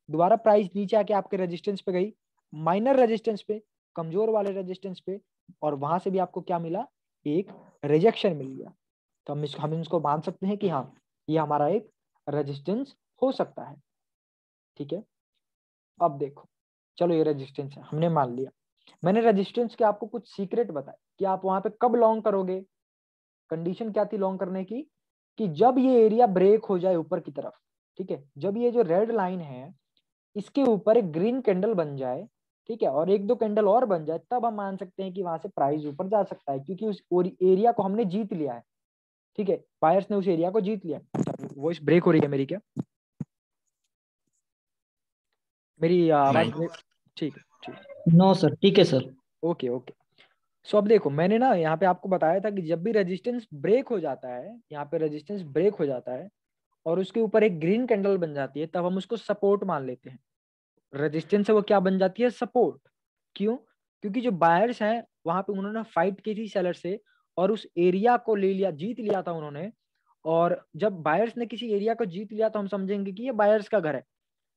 दोबारा प्राइस नीचे आके आपके रेजिस्टेंस पे गई, माइनर रेजिस्टेंस पे, कमजोर वाले रेजिस्टेंस पे, और वहां से भी आपको क्या मिला, एक रिजेक्शन मिल गया। तो हम इसको मान सकते हैं कि हाँ ये हमारा एक रेजिस्टेंस हो सकता है। ठीक है, अब देखो चलो ये रेजिस्टेंस है, हमने मान लिया। मैंने रेजिस्टेंस के आपको कुछ सीक्रेट बताए कि आप वहां पे कब लॉन्ग करोगे। कंडीशन क्या थी लॉन्ग करने की, कि जब ये एरिया ब्रेक हो जाए ऊपर की तरफ। ठीक है, जब ये जो रेड लाइन है इसके ऊपर एक ग्रीन कैंडल बन जाए, ठीक है, और 1-2 कैंडल और बन जाए, तब हम मान सकते हैं कि वहां से प्राइस ऊपर जा सकता है, क्योंकि उस एरिया को हमने जीत लिया है। ठीक है, बायर्स ने उस एरिया को जीत लिया। वॉइस ब्रेक हो रही है मेरी क्या, मेरी आवाज ब्रेक? ठीक है, ठीक, नो सर, ठीक है सर। Okay okay. सो अब देखो मैंने ना यहाँ पे आपको बताया था कि जब भी रेजिस्टेंस ब्रेक हो जाता है, यहाँ पे रेजिस्टेंस ब्रेक हो जाता है और उसके ऊपर एक ग्रीन कैंडल बन जाती है, तब हम उसको सपोर्ट मान लेते हैं। रेजिस्टेंस है वो क्या बन जाती है, सपोर्ट। क्यों, क्योंकि जो बायर्स हैं वहां पे उन्होंने फाइट की थी सेलर से और उस एरिया को ले लिया, जीत लिया था उन्होंने। और जब बायर्स ने किसी एरिया को जीत लिया तो हम समझेंगे कि ये बायर्स का घर है।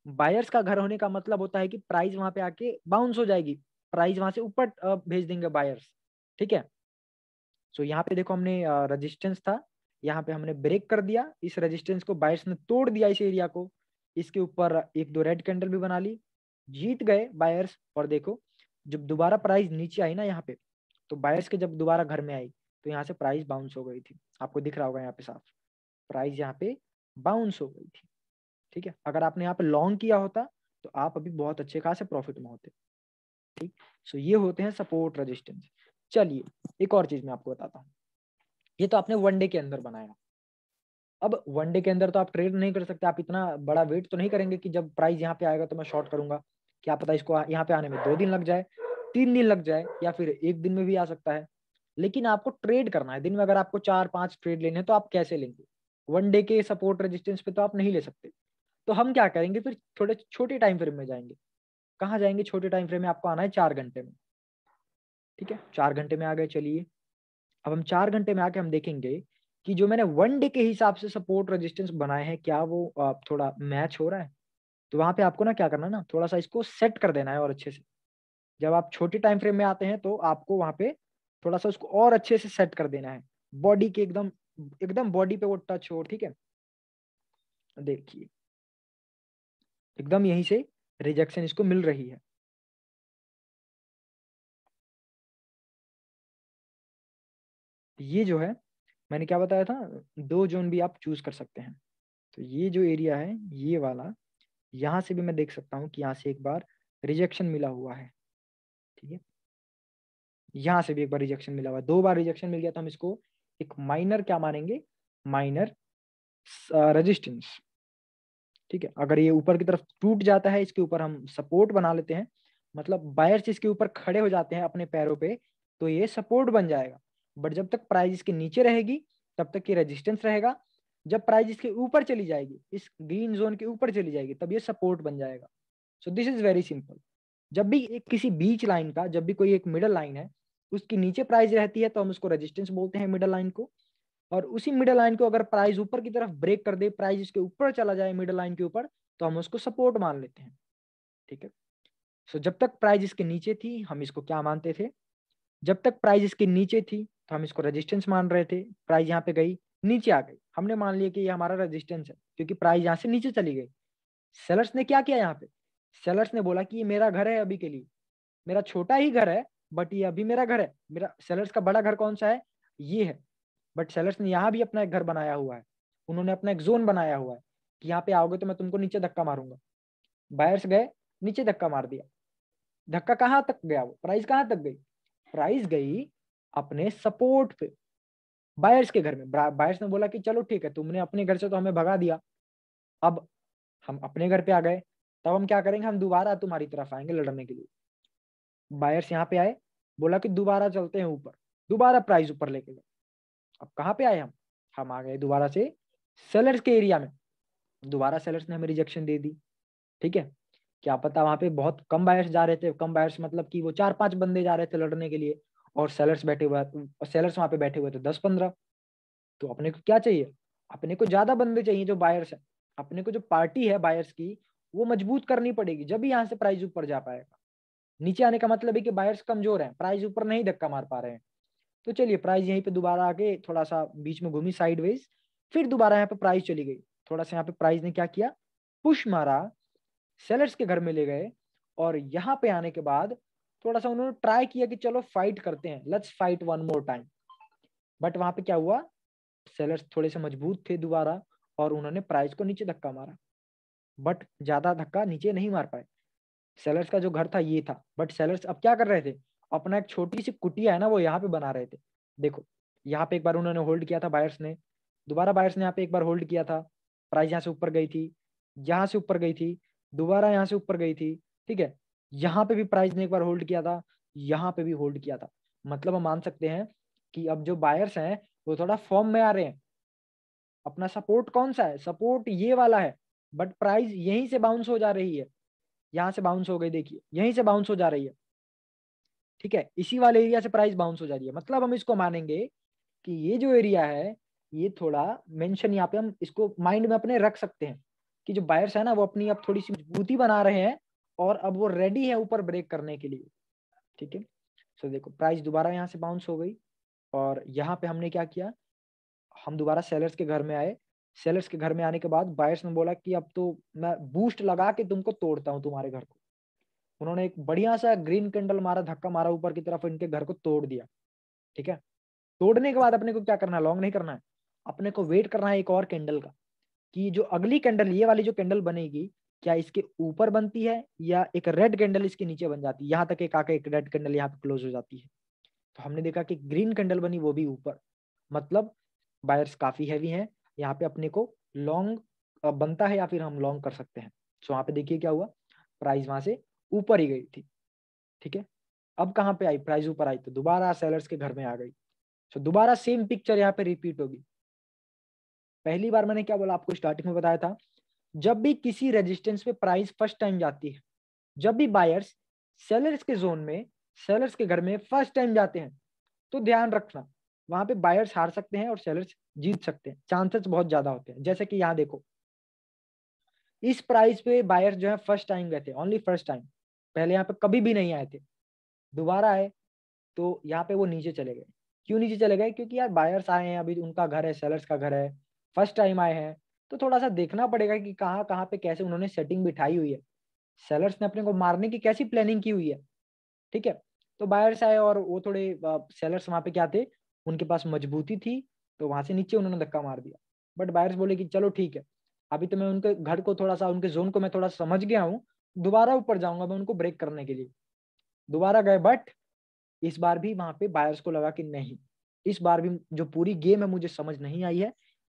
बायर्स का घर होने का मतलब होता है कि प्राइस वहां पे आके बाउंस हो जाएगी, प्राइस वहां से ऊपर भेज देंगे बायर्स। ठीक है, सो यहाँ पे देखो हमने रेजिस्टेंस था, यहाँ पे हमने ब्रेक कर दिया, इस रेजिस्टेंस को बायर्स ने तोड़ दिया इस एरिया को, इसके ऊपर 1-2 रेड कैंडल भी बना ली, जीत गए बायर्स। और देखो जब दोबारा प्राइस नीचे आई ना यहाँ पे, तो बायर्स के जब दोबारा घर में आई तो यहाँ से प्राइस बाउंस हो गई थी, आपको दिख रहा होगा यहाँ पे साफ, प्राइस यहाँ पे बाउंस हो गई थी। ठीक है, अगर आपने यहाँ पे लॉन्ग किया होता तो आप अभी बहुत अच्छे खासे प्रॉफिट में होते। ठीक, सो ये होते हैं सपोर्ट रेजिस्टेंस। चलिए एक और चीज मैं आपको बताता हूँ, ये तो आपने वन डे के अंदर बनाया। अब वन डे के अंदर तो आप ट्रेड नहीं कर सकते, आप इतना बड़ा वेट तो नहीं करेंगे कि जब प्राइस यहाँ पे आएगा तो मैं शॉर्ट करूंगा। क्या पता इसको यहाँ पे आने में 2 दिन लग जाए, 3 दिन लग जाए, या फिर 1 दिन में भी आ सकता है। लेकिन आपको ट्रेड करना है दिन में। अगर आपको 4-5 ट्रेड लेने हैं तो आप कैसे लेंगे? 1 डे के सपोर्ट रेजिस्टेंस पे तो आप नहीं ले सकते। तो हम क्या करेंगे फिर, थोड़े छोटे टाइम फ्रेम में जाएंगे। कहाँ जाएंगे? छोटे टाइम फ्रेम में आपको आना है 4 घंटे में। ठीक है, 4 घंटे में आ गए। चलिए अब हम 4 घंटे में आके हम देखेंगे कि जो मैंने 1 डे के हिसाब से सपोर्ट रेजिस्टेंस बनाए हैं क्या वो थोड़ा मैच हो रहा है। तो वहां पे आपको ना क्या करना है ना, थोड़ा सा इसको सेट कर देना है और अच्छे से। जब आप छोटे टाइम फ्रेम में आते हैं तो आपको वहां पे थोड़ा सा उसको और अच्छे से सेट कर देना है, बॉडी के एकदम एकदम बॉडी पे वो टच हो। ठीक है, देखिए एकदम यहीं से रिजेक्शन इसको मिल रही है। ये जो है मैंने क्या बताया था, 2 जोन भी आप चूज कर सकते हैं। तो ये जो एरिया है ये वाला, यहाँ से भी मैं देख सकता हूँ कि यहाँ से एक बार रिजेक्शन मिला हुआ है। ठीक है, यहाँ से भी एक बार रिजेक्शन मिला हुआ है, 2 बार रिजेक्शन मिल गया। तो हम इसको एक माइनर क्या मानेंगे, माइनर रेजिस्टेंस। ठीक है, अगर ये ऊपर की तरफ टूट जाता है, इसके ऊपर हम सपोर्ट बना लेते हैं, मतलब बायर्स इसके ऊपर खड़े हो जाते हैं अपने पैरों पे, तो ये सपोर्ट बन जाएगा। बट जब तक प्राइस इसके नीचे रहेगी तब तक ये रेजिस्टेंस रहेगा। जब प्राइस इसके ऊपर चली जाएगी, इस ग्रीन जोन के ऊपर चली जाएगी, तब ये सपोर्ट बन जाएगा। So this is very simple. जब भी एक किसी बीच लाइन का, जब भी कोई एक मिडल लाइन है उसकी नीचे प्राइस रहती है तो हम उसको रेजिस्टेंस बोलते हैं मिडल लाइन को। और उसी मिडल लाइन को अगर प्राइस ऊपर की तरफ ब्रेक कर दे, प्राइस इसके ऊपर चला जाए मिडल लाइन के ऊपर, तो हम उसको सपोर्ट मान लेते हैं। ठीक है, सो जब तक प्राइस इसके नीचे थी हम इसको क्या मानते थे, जब तक प्राइस इसके नीचे थी तो हम इसको रेजिस्टेंस मान रहे थे। प्राइस यहाँ पे गई, नीचे आ गई, हमने मान लिया कि ये हमारा रेजिस्टेंस है क्योंकि प्राइस यहाँ से नीचे चली गई। सेलर्स ने क्या किया यहाँ पे, सेलर्स ने बोला कि ये मेरा घर है अभी के लिए, मेरा छोटा ही घर है बट ये अभी मेरा घर है। मेरा सेलर्स का बड़ा घर कौन सा है, ये है। बट सेलर्स ने यहाँ भी अपना एक घर बनाया हुआ है, उन्होंने अपना एक जोन बनाया हुआ है कि यहाँ पे आओगे तो मैं तुमको नीचे धक्का मारूंगा। बायर्स गए, नीचे धक्का मार दिया। धक्का कहाँ तक गया, वो प्राइस कहाँ तक गई, प्राइस गई अपने सपोर्ट पे, बायर्स के घर में। बायर्स ने बोला कि चलो ठीक है, तुमने अपने घर से तो हमें भगा दिया, अब हम अपने घर पे आ गए, तब हम क्या करेंगे, हम दोबारा तुम्हारी तरफ आएंगे लड़ने के लिए। बायर्स यहाँ पे आए, बोला कि दोबारा चलते हैं ऊपर, दोबारा प्राइस ऊपर लेके गए। अब कहाँ पे आए हम आ गए दोबारा से सेलर्स के एरिया में। दोबारा सेलर्स ने हमें रिजेक्शन दे दी। ठीक है, क्या पता वहां पे बहुत कम बायर्स जा रहे थे, कम बायर्स मतलब कि वो 4-5 बंदे जा रहे थे लड़ने के लिए, और सेलर्स बैठे हुए, सेलर्स वहां पे बैठे हुए थे 10-15। तो अपने को क्या चाहिए, अपने को ज्यादा बंदे चाहिए जो बायर्स है। अपने को जो पार्टी है बायर्स की वो मजबूत करनी पड़ेगी, जब भी यहाँ से प्राइस ऊपर जा पाएगा। नीचे आने का मतलब है कि बायर्स कमजोर हैं, प्राइस ऊपर नहीं धक्का मार पा रहे हैं। तो चलिए प्राइस यहीं पे दोबारा आके थोड़ा सा बीच में घूमी साइडवेज, फिर दोबारा यहाँ पे प्राइस चली गई। थोड़ा सा यहाँ पे प्राइस ने क्या किया, पुश मारा, सेलर्स के घर में ले गए, और यहाँ पे आने के बाद थोड़ा सा उन्होंने ट्राई किया कि चलो फाइट करते हैं, let's fight one more time. But वहां पे क्या हुआ, सेलर्स थोड़े से मजबूत थे दोबारा, और उन्होंने प्राइस को नीचे धक्का मारा, बट ज्यादा धक्का नीचे नहीं मार पाए। सेलर्स का जो घर था ये था, बट सेलर्स अब क्या कर रहे थे, अपना एक छोटी सी कुटिया है ना वो यहाँ पे बना रहे थे। देखो यहाँ पे एक बार उन्होंने होल्ड किया था बायर्स ने, दोबारा बायर्स ने यहाँ पे एक बार होल्ड किया था, प्राइस यहाँ से ऊपर गई थी, यहाँ से ऊपर गई थी, दोबारा यहाँ से ऊपर गई थी। ठीक है, यहाँ पे भी प्राइस ने एक बार होल्ड किया था, यहाँ पे भी होल्ड किया था। मतलब हम मान सकते हैं कि अब जो बायर्स हैं वो थोड़ा फॉर्म में आ रहे हैं। अपना सपोर्ट कौन सा है, सपोर्ट ये वाला है, बट प्राइस यहीं से बाउंस हो जा रही है, यहाँ से बाउंस हो गई, देखिए यहीं से बाउंस हो जा रही है। ठीक है, इसी वाले एरिया से प्राइस बाउंस हो जा रही है। मतलब हम इसको मानेंगे कि ये जो एरिया है ये थोड़ा मेंशन, यहाँ पे हम इसको माइंड में अपने रख सकते हैं कि जो बायर्स है ना वो अपनी अब थोड़ी सी मजबूती बना रहे हैं, और अब वो रेडी है ऊपर ब्रेक करने के लिए। ठीक है, सो देखो प्राइस दोबारा यहाँ से बाउंस हो गई, और यहाँ पे हमने क्या किया, हम दोबारा सेलर्स के घर में आए। सेलर्स के घर में आने के बाद बायर्स ने बोला कि अब तो मैं बूस्ट लगा के तुमको तोड़ता हूँ तुम्हारे घर को। उन्होंने एक बढ़िया सा ग्रीन कैंडल मारा, धक्का मारा ऊपर की तरफ, इनके घर को तोड़ दिया। ठीक है, तोड़ने के बाद अपने को क्या करना है, लॉन्ग नहीं करना है, अपने को वेट करना है एक और कैंडल का, कि जो अगली कैंडल, ये वाली जो कैंडल बनेगी, क्या इसके ऊपर बनती है या एक रेड कैंडल इसके नीचे बन जाती है। यहाँ तक एक आके एक रेड कैंडल यहाँ पे क्लोज हो जाती है। तो हमने देखा कि ग्रीन कैंडल बनी, वो भी ऊपर, मतलब बायर्स काफी हैवी हैं, यहाँ पे अपने को लॉन्ग बनता है या फिर हम लॉन्ग कर सकते हैं। सो वहां पे देखिए क्या हुआ, प्राइस वहां से ऊपर ही गई थी, ठीक है। अब कहाँ पे आई, प्राइस ऊपर आई तो दोबारा सेलर्स के घर में आ गई। तो दोबारा सेम पिक्चर यहाँ पे रिपीट होगी। पहली बार मैंने क्या बोला आपको, स्टार्टिंग में बताया था, जब भी किसी रेजिस्टेंस पे प्राइस फर्स्ट टाइम जाती है, जब भी बायर्स सेलर्स के जोन में, सेलर्स के घर में फर्स्ट टाइम जाते हैं, तो ध्यान रखना वहां पे बायर्स हार सकते हैं और सेलर्स जीत सकते हैं, चांसेस बहुत ज्यादा होते हैं। जैसे कि यहाँ देखो, इस प्राइस पे बायर्स जो है फर्स्ट टाइम गए थे, ओनली फर्स्ट टाइम, पहले यहाँ पे कभी भी नहीं आए थे, दोबारा आए तो यहाँ पे वो नीचे चले गए। क्यों नीचे चले गए? क्योंकि यार बायर्स आए हैं, अभी उनका घर है, सेलर्स का घर है, फर्स्ट टाइम आए हैं, तो थोड़ा सा देखना पड़ेगा कि कहाँ कहाँ पे कैसे उन्होंने सेटिंग बिठाई हुई है, सेलर्स ने अपने को मारने की कैसी प्लानिंग की हुई है, ठीक है। तो बायर्स आए और वो थोड़े सेलर्स वहां पे क्या थे, उनके पास मजबूती थी, तो वहां से नीचे उन्होंने धक्का मार दिया। बट बायर्स बोले कि चलो ठीक है, अभी तो मैं उनके घर को थोड़ा सा, उनके जोन को मैं थोड़ा समझ गया हूँ, दोबारा ऊपर जाऊंगा मैं उनको ब्रेक करने के लिए। दोबारा गए, बट इस बार भी वहां पे बायर्स को लगा कि नहीं, इस बार भी जो पूरी गेम है मुझे समझ नहीं आई है,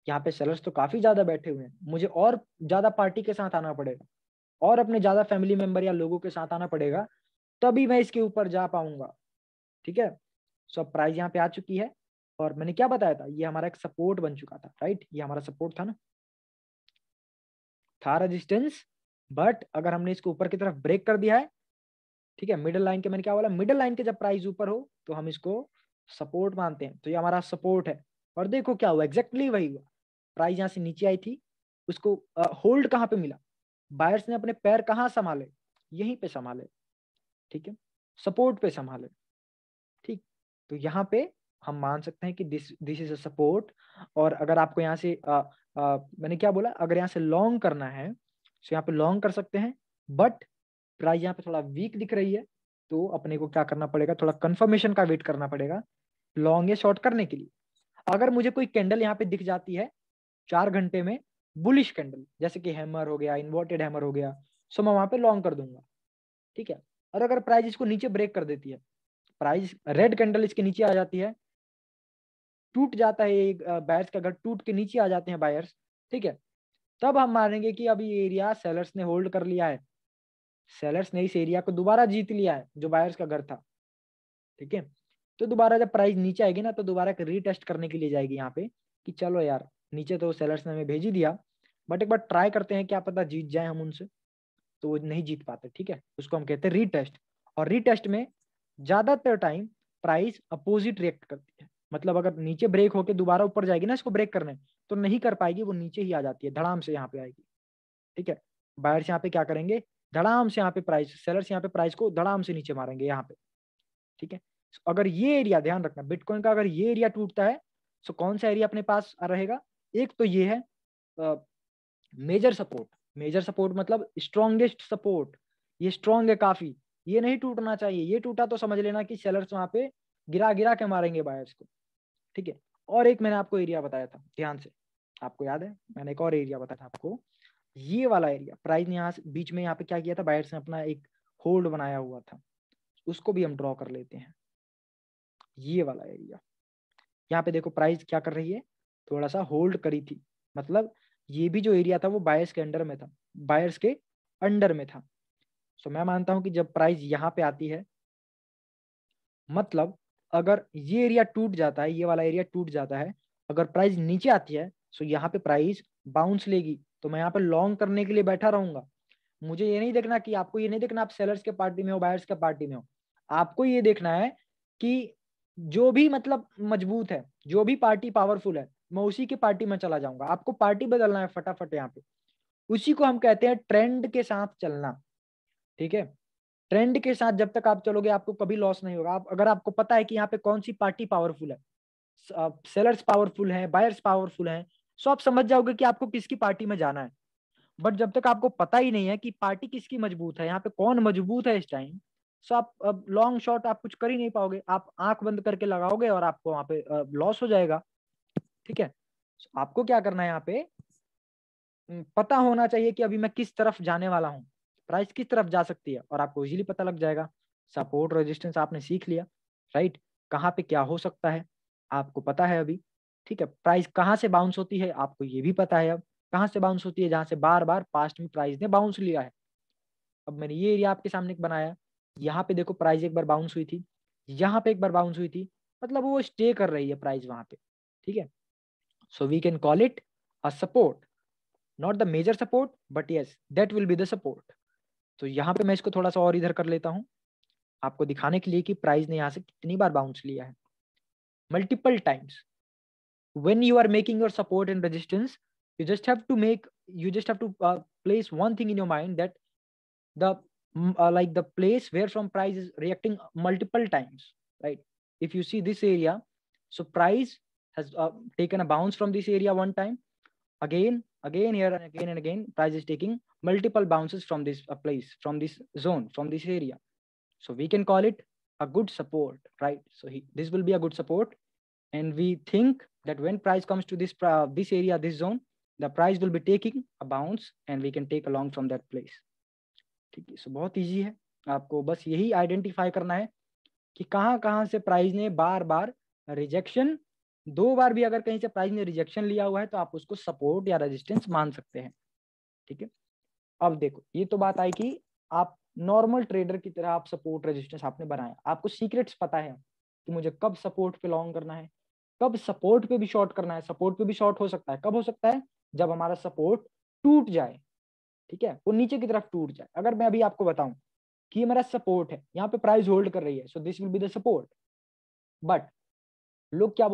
यहाँ पे सेलर्स तो काफी ज्यादा बैठे हुए हैं, मुझे और ज्यादा पार्टी के साथ आना पड़ेगा और अपने ज्यादा फैमिली मेंबर या लोगों के साथ आना पड़ेगा, तभी मैं इसके ऊपर जा पाऊंगा, ठीक है। सो अब प्राइस यहाँ पे आ चुकी है और मैंने क्या बताया था, ये हमारा एक सपोर्ट बन चुका था, राइट, ये हमारा सपोर्ट था ना, था रेजिस्टेंस, बट अगर हमने इसको ऊपर की तरफ ब्रेक कर दिया है, ठीक है, मिडिल लाइन के, मैंने क्या बोला, मिडिल लाइन के जब प्राइस ऊपर हो तो हम इसको सपोर्ट मानते हैं, तो ये हमारा सपोर्ट है। और देखो क्या हुआ, एग्जैक्टली वही हुआ, प्राइस यहाँ से नीचे आई थी, उसको होल्ड कहाँ पे मिला, बायर्स ने अपने पैर कहाँ संभाले, यहीं पे संभाले, ठीक है, सपोर्ट पे संभाले, ठीक। तो यहाँ पे हम मान सकते हैं कि this this is a support. और अगर आपको यहाँ से मैंने क्या बोला, अगर यहाँ से लॉन्ग करना है तो यहाँ पे लॉन्ग कर सकते हैं, बट प्राइस यहाँ पे थोड़ा वीक दिख रही है, तो अपने को क्या करना पड़ेगा, थोड़ा कंफर्मेशन का वेट करना पड़ेगा लॉन्ग या शॉर्ट करने के लिए। अगर मुझे कोई कैंडल यहाँ पे दिख जाती है 4 घंटे में, बुलिश कैंडल, जैसे कि हैमर हो गया, इन्वर्टेड हैमर हो गया, सो मैं वहां पे लॉन्ग कर दूंगा, ठीक है। और अगर प्राइस इसको नीचे ब्रेक कर देती है, प्राइस रेड कैंडल इसके नीचे आ जाती है, टूट जाता है एक बायर्स का घर, टूट के नीचे आ जाते हैं बायर्स, ठीक है, तब हम मानेंगे कि अभी ये एरिया सेलर्स ने होल्ड कर लिया है, सेलर्स ने इस एरिया को दोबारा जीत लिया है जो बायर्स का घर था, ठीक है। तो दोबारा जब प्राइस नीचे आएगी ना, तो दोबारा रीटेस्ट करने के लिए जाएगी यहाँ पे कि चलो यार, नीचे तो सेलर्स ने हमें भेज ही दिया, बट एक बार ट्राई करते हैं, क्या पता जीत जाए हम उनसे। तो वो नहीं जीत पाते, ठीक है, उसको हम कहते हैं रीटेस्ट। और रीटेस्ट में ज्यादातर टाइम प्राइस अपोजिट रिएक्ट करती है, मतलब अगर नीचे ब्रेक होके दोबारा ऊपर जाएगी ना इसको ब्रेक करने, तो नहीं कर पाएगी, वो नीचे ही आ जाती है, धड़ाम से यहाँ पे आएगी, ठीक है। बायर्स यहाँ पे क्या करेंगे, धड़ाम से यहाँ पे प्राइस, सेलर्स यहाँ पे प्राइस को धड़ाम से नीचे मारेंगे यहाँ पे, ठीक है। अगर ये एरिया ध्यान रखना, बिटकॉइन का अगर ये एरिया टूटता है, तो कौन सा एरिया अपने पास रहेगा, एक तो ये है मेजर सपोर्ट, मेजर सपोर्ट मतलब स्ट्रॉन्गेस्ट सपोर्ट, ये स्ट्रॉन्ग है काफी, ये नहीं टूटना चाहिए, ये टूटा तो समझ लेना कि सेलर्स वहां पे गिरा गिरा के मारेंगे बायर्स को, ठीक है। और एक मैंने आपको एरिया बताया था, ध्यान से, आपको याद है मैंने एक और एरिया बताया था आपको, ये वाला एरिया, प्राइस ने यहाँ से बीच में यहाँ पे क्या किया था, बायर्स ने अपना एक होल्ड बनाया हुआ था, उसको भी हम ड्रॉ कर लेते हैं, ये वाला एरिया, यहाँ पे देखो प्राइस क्या कर रही है, थोड़ा सा होल्ड करी थी, मतलब ये भी जो एरिया था वो बायर्स के अंडर में था, बायर्स के अंडर में था। सो मैं मानता हूं कि जब प्राइस यहाँ पे आती है, मतलब अगर ये एरिया टूट जाता है, ये वाला एरिया टूट जाता है, अगर प्राइस नीचे आती है, सो यहाँ पे प्राइस बाउंस लेगी, तो मैं यहाँ पे लॉन्ग करने के लिए बैठा रहूंगा। मुझे ये नहीं देखना कि, आपको ये नहीं देखना आप सेलर्स के पार्टी में हो बायर्स के पार्टी में हो, आपको ये देखना है कि जो भी मतलब मजबूत है, जो भी पार्टी पावरफुल है, मैं उसी की पार्टी में चला जाऊंगा। आपको पार्टी बदलना है फटाफट यहाँ पे, उसी को हम कहते हैं ट्रेंड के साथ चलना, ठीक है। ट्रेंड के साथ जब तक आप चलोगे आपको कभी लॉस नहीं होगा। आप अगर आपको पता है कि यहाँ पे कौन सी पार्टी पावरफुल है, सेलर्स पावरफुल है, बायर्स पावरफुल है, सो आप समझ जाओगे कि आपको किसकी पार्टी में जाना है। बट जब तक आपको पता ही नहीं है कि पार्टी किसकी मजबूत है, यहाँ पे कौन मजबूत है इस टाइम, सो आप अब लॉन्ग शॉट आप कुछ कर ही नहीं पाओगे, आप आंख बंद करके लगाओगे और आपको वहां पे लॉस हो जाएगा, ठीक है। So, आपको क्या करना है यहाँ पे, पता होना चाहिए कि अभी मैं किस तरफ जाने वाला हूँ, प्राइस किस तरफ जा सकती है, और आपको इजीली पता लग जाएगा। सपोर्ट रेजिस्टेंस आपने सीख लिया, राइट, कहाँ पे क्या हो सकता है आपको पता है अभी, ठीक है। प्राइस कहाँ से बाउंस होती है आपको ये भी पता है, अब कहाँ से बाउंस होती है, जहां से बार बार पास्ट में प्राइस ने बाउंस लिया है, अब मैंने ये एरिया आपके सामने बनाया, यहाँ पे देखो प्राइस एक बार बाउंस हुई थी, यहाँ पे एक बार बाउंस हुई थी, मतलब वो स्टे कर रही है प्राइस वहां पे, ठीक है। So we can call it a support, not the major support but yes that will be the support. तो यहाँ पे मैं इसको थोड़ा सा और इधर कर लेता हूँ आपको दिखाने के लिए कि प्राइस ने यहाँ से कितनी बार बाउंस लिया है, multiple times. When you are making your support and resistance, you just have to place one thing in your mind, that the like the place where from price is reacting multiple times, right? If you see this area, so price has taken a bounce from this area one time, again here, and again price is taking multiple bounces from this place, from this zone, from this area. So we can call it a good support, right? So this will be a good support, and we think that when price comes to this area, this zone, the price will be taking a bounce and we can take along from that place, ठीक है। सो बहुत easy है, आपको बस यही identify करना है कि कहाँ से प्राइस ने बार बार रिजेक्शन, 2 बार भी अगर कहीं से प्राइस ने रिजेक्शन लिया हुआ है तो आप उसको सपोर्ट या रेजिस्टेंस मान सकते हैं, ठीक है। अब देखो, ये तो बात आई कि आप नॉर्मल ट्रेडर की तरह आप सपोर्ट रेजिस्टेंस आपने बनाया, आपको सीक्रेट्स पता है कि मुझे कब सपोर्ट पे लॉन्ग करना है, कब सपोर्ट पे भी शॉर्ट करना है। सपोर्ट पे भी शॉर्ट हो सकता है, कब हो सकता है, जब हमारा सपोर्ट टूट जाए, ठीक है, वो नीचे की तरफ टूट जाए। अगर मैं अभी आपको बताऊं कि ये मेरा सपोर्ट है, यहाँ पे प्राइस होल्ड कर रही है, so this will be the support, but लोग क्या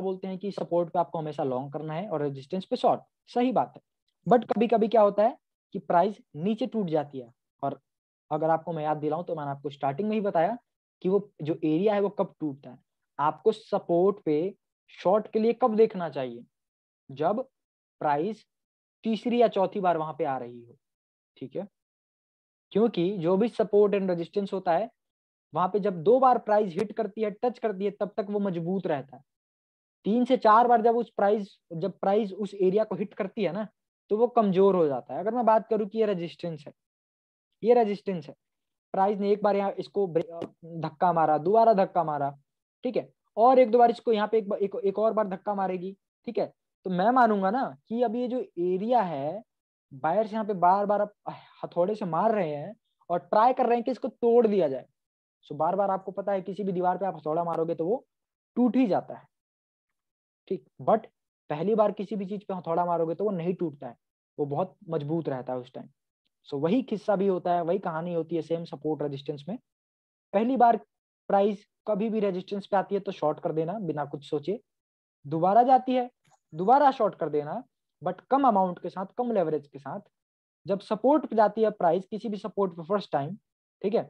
बोलते हैं कि सपोर्ट पे आपको हमेशा लॉन्ग करना है और रेजिस्टेंस पे शॉर्ट। सही बात है, बट कभी कभी क्या होता है कि प्राइस नीचे टूट जाती है, और अगर आपको मैं याद दिलाऊं तो मैंने आपको स्टार्टिंग में ही बताया कि वो जो एरिया है वो कब टूटता है। आपको सपोर्ट पे शॉर्ट के लिए कब देखना चाहिए, जब प्राइस तीसरी या चौथी बार वहां पे आ रही हो, ठीक है। क्योंकि जो भी सपोर्ट एंड रेजिस्टेंस होता है, वहां पे जब 2 बार प्राइस हिट करती है, टच करती है, तब तक वो मजबूत रहता है। 3 से 4 बार जब प्राइस उस एरिया को हिट करती है ना, तो वो कमजोर हो जाता है। अगर मैं बात करूं कि ये रेजिस्टेंस है, ये रेजिस्टेंस है, प्राइस ने एक बार यहाँ इसको धक्का मारा, दोबारा धक्का मारा, ठीक है, और 1-2 बार इसको यहाँ पे एक और बार धक्का मारेगी, ठीक है, तो मैं मानूंगा ना कि अब ये जो एरिया है, बायर्स यहाँ पे बार बार हथौड़े से मार रहे हैं और ट्राई कर रहे हैं कि इसको तोड़ दिया जाए। सो बार बार आपको पता है किसी भी दीवार पे आप हथौड़ा मारोगे तो वो टूट ही जाता है, ठीक, बट पहली बार किसी भी चीज पे हथौड़ा मारोगे तो वो नहीं टूटता है, वो बहुत मजबूत रहता है उस टाइम। सो वही किस्सा भी होता है, वही कहानी होती है सेम सपोर्ट रेजिस्टेंस में। पहली बार प्राइस कभी भी रेजिस्टेंस पे आती है तो शॉर्ट कर देना बिना कुछ सोचे, दोबारा जाती है दोबारा शॉर्ट कर देना, बट कम अमाउंट के साथ, कम लेवरेज के साथ। जब सपोर्ट पे जाती है प्राइस, किसी भी सपोर्ट पे फर्स्ट टाइम, ठीक है,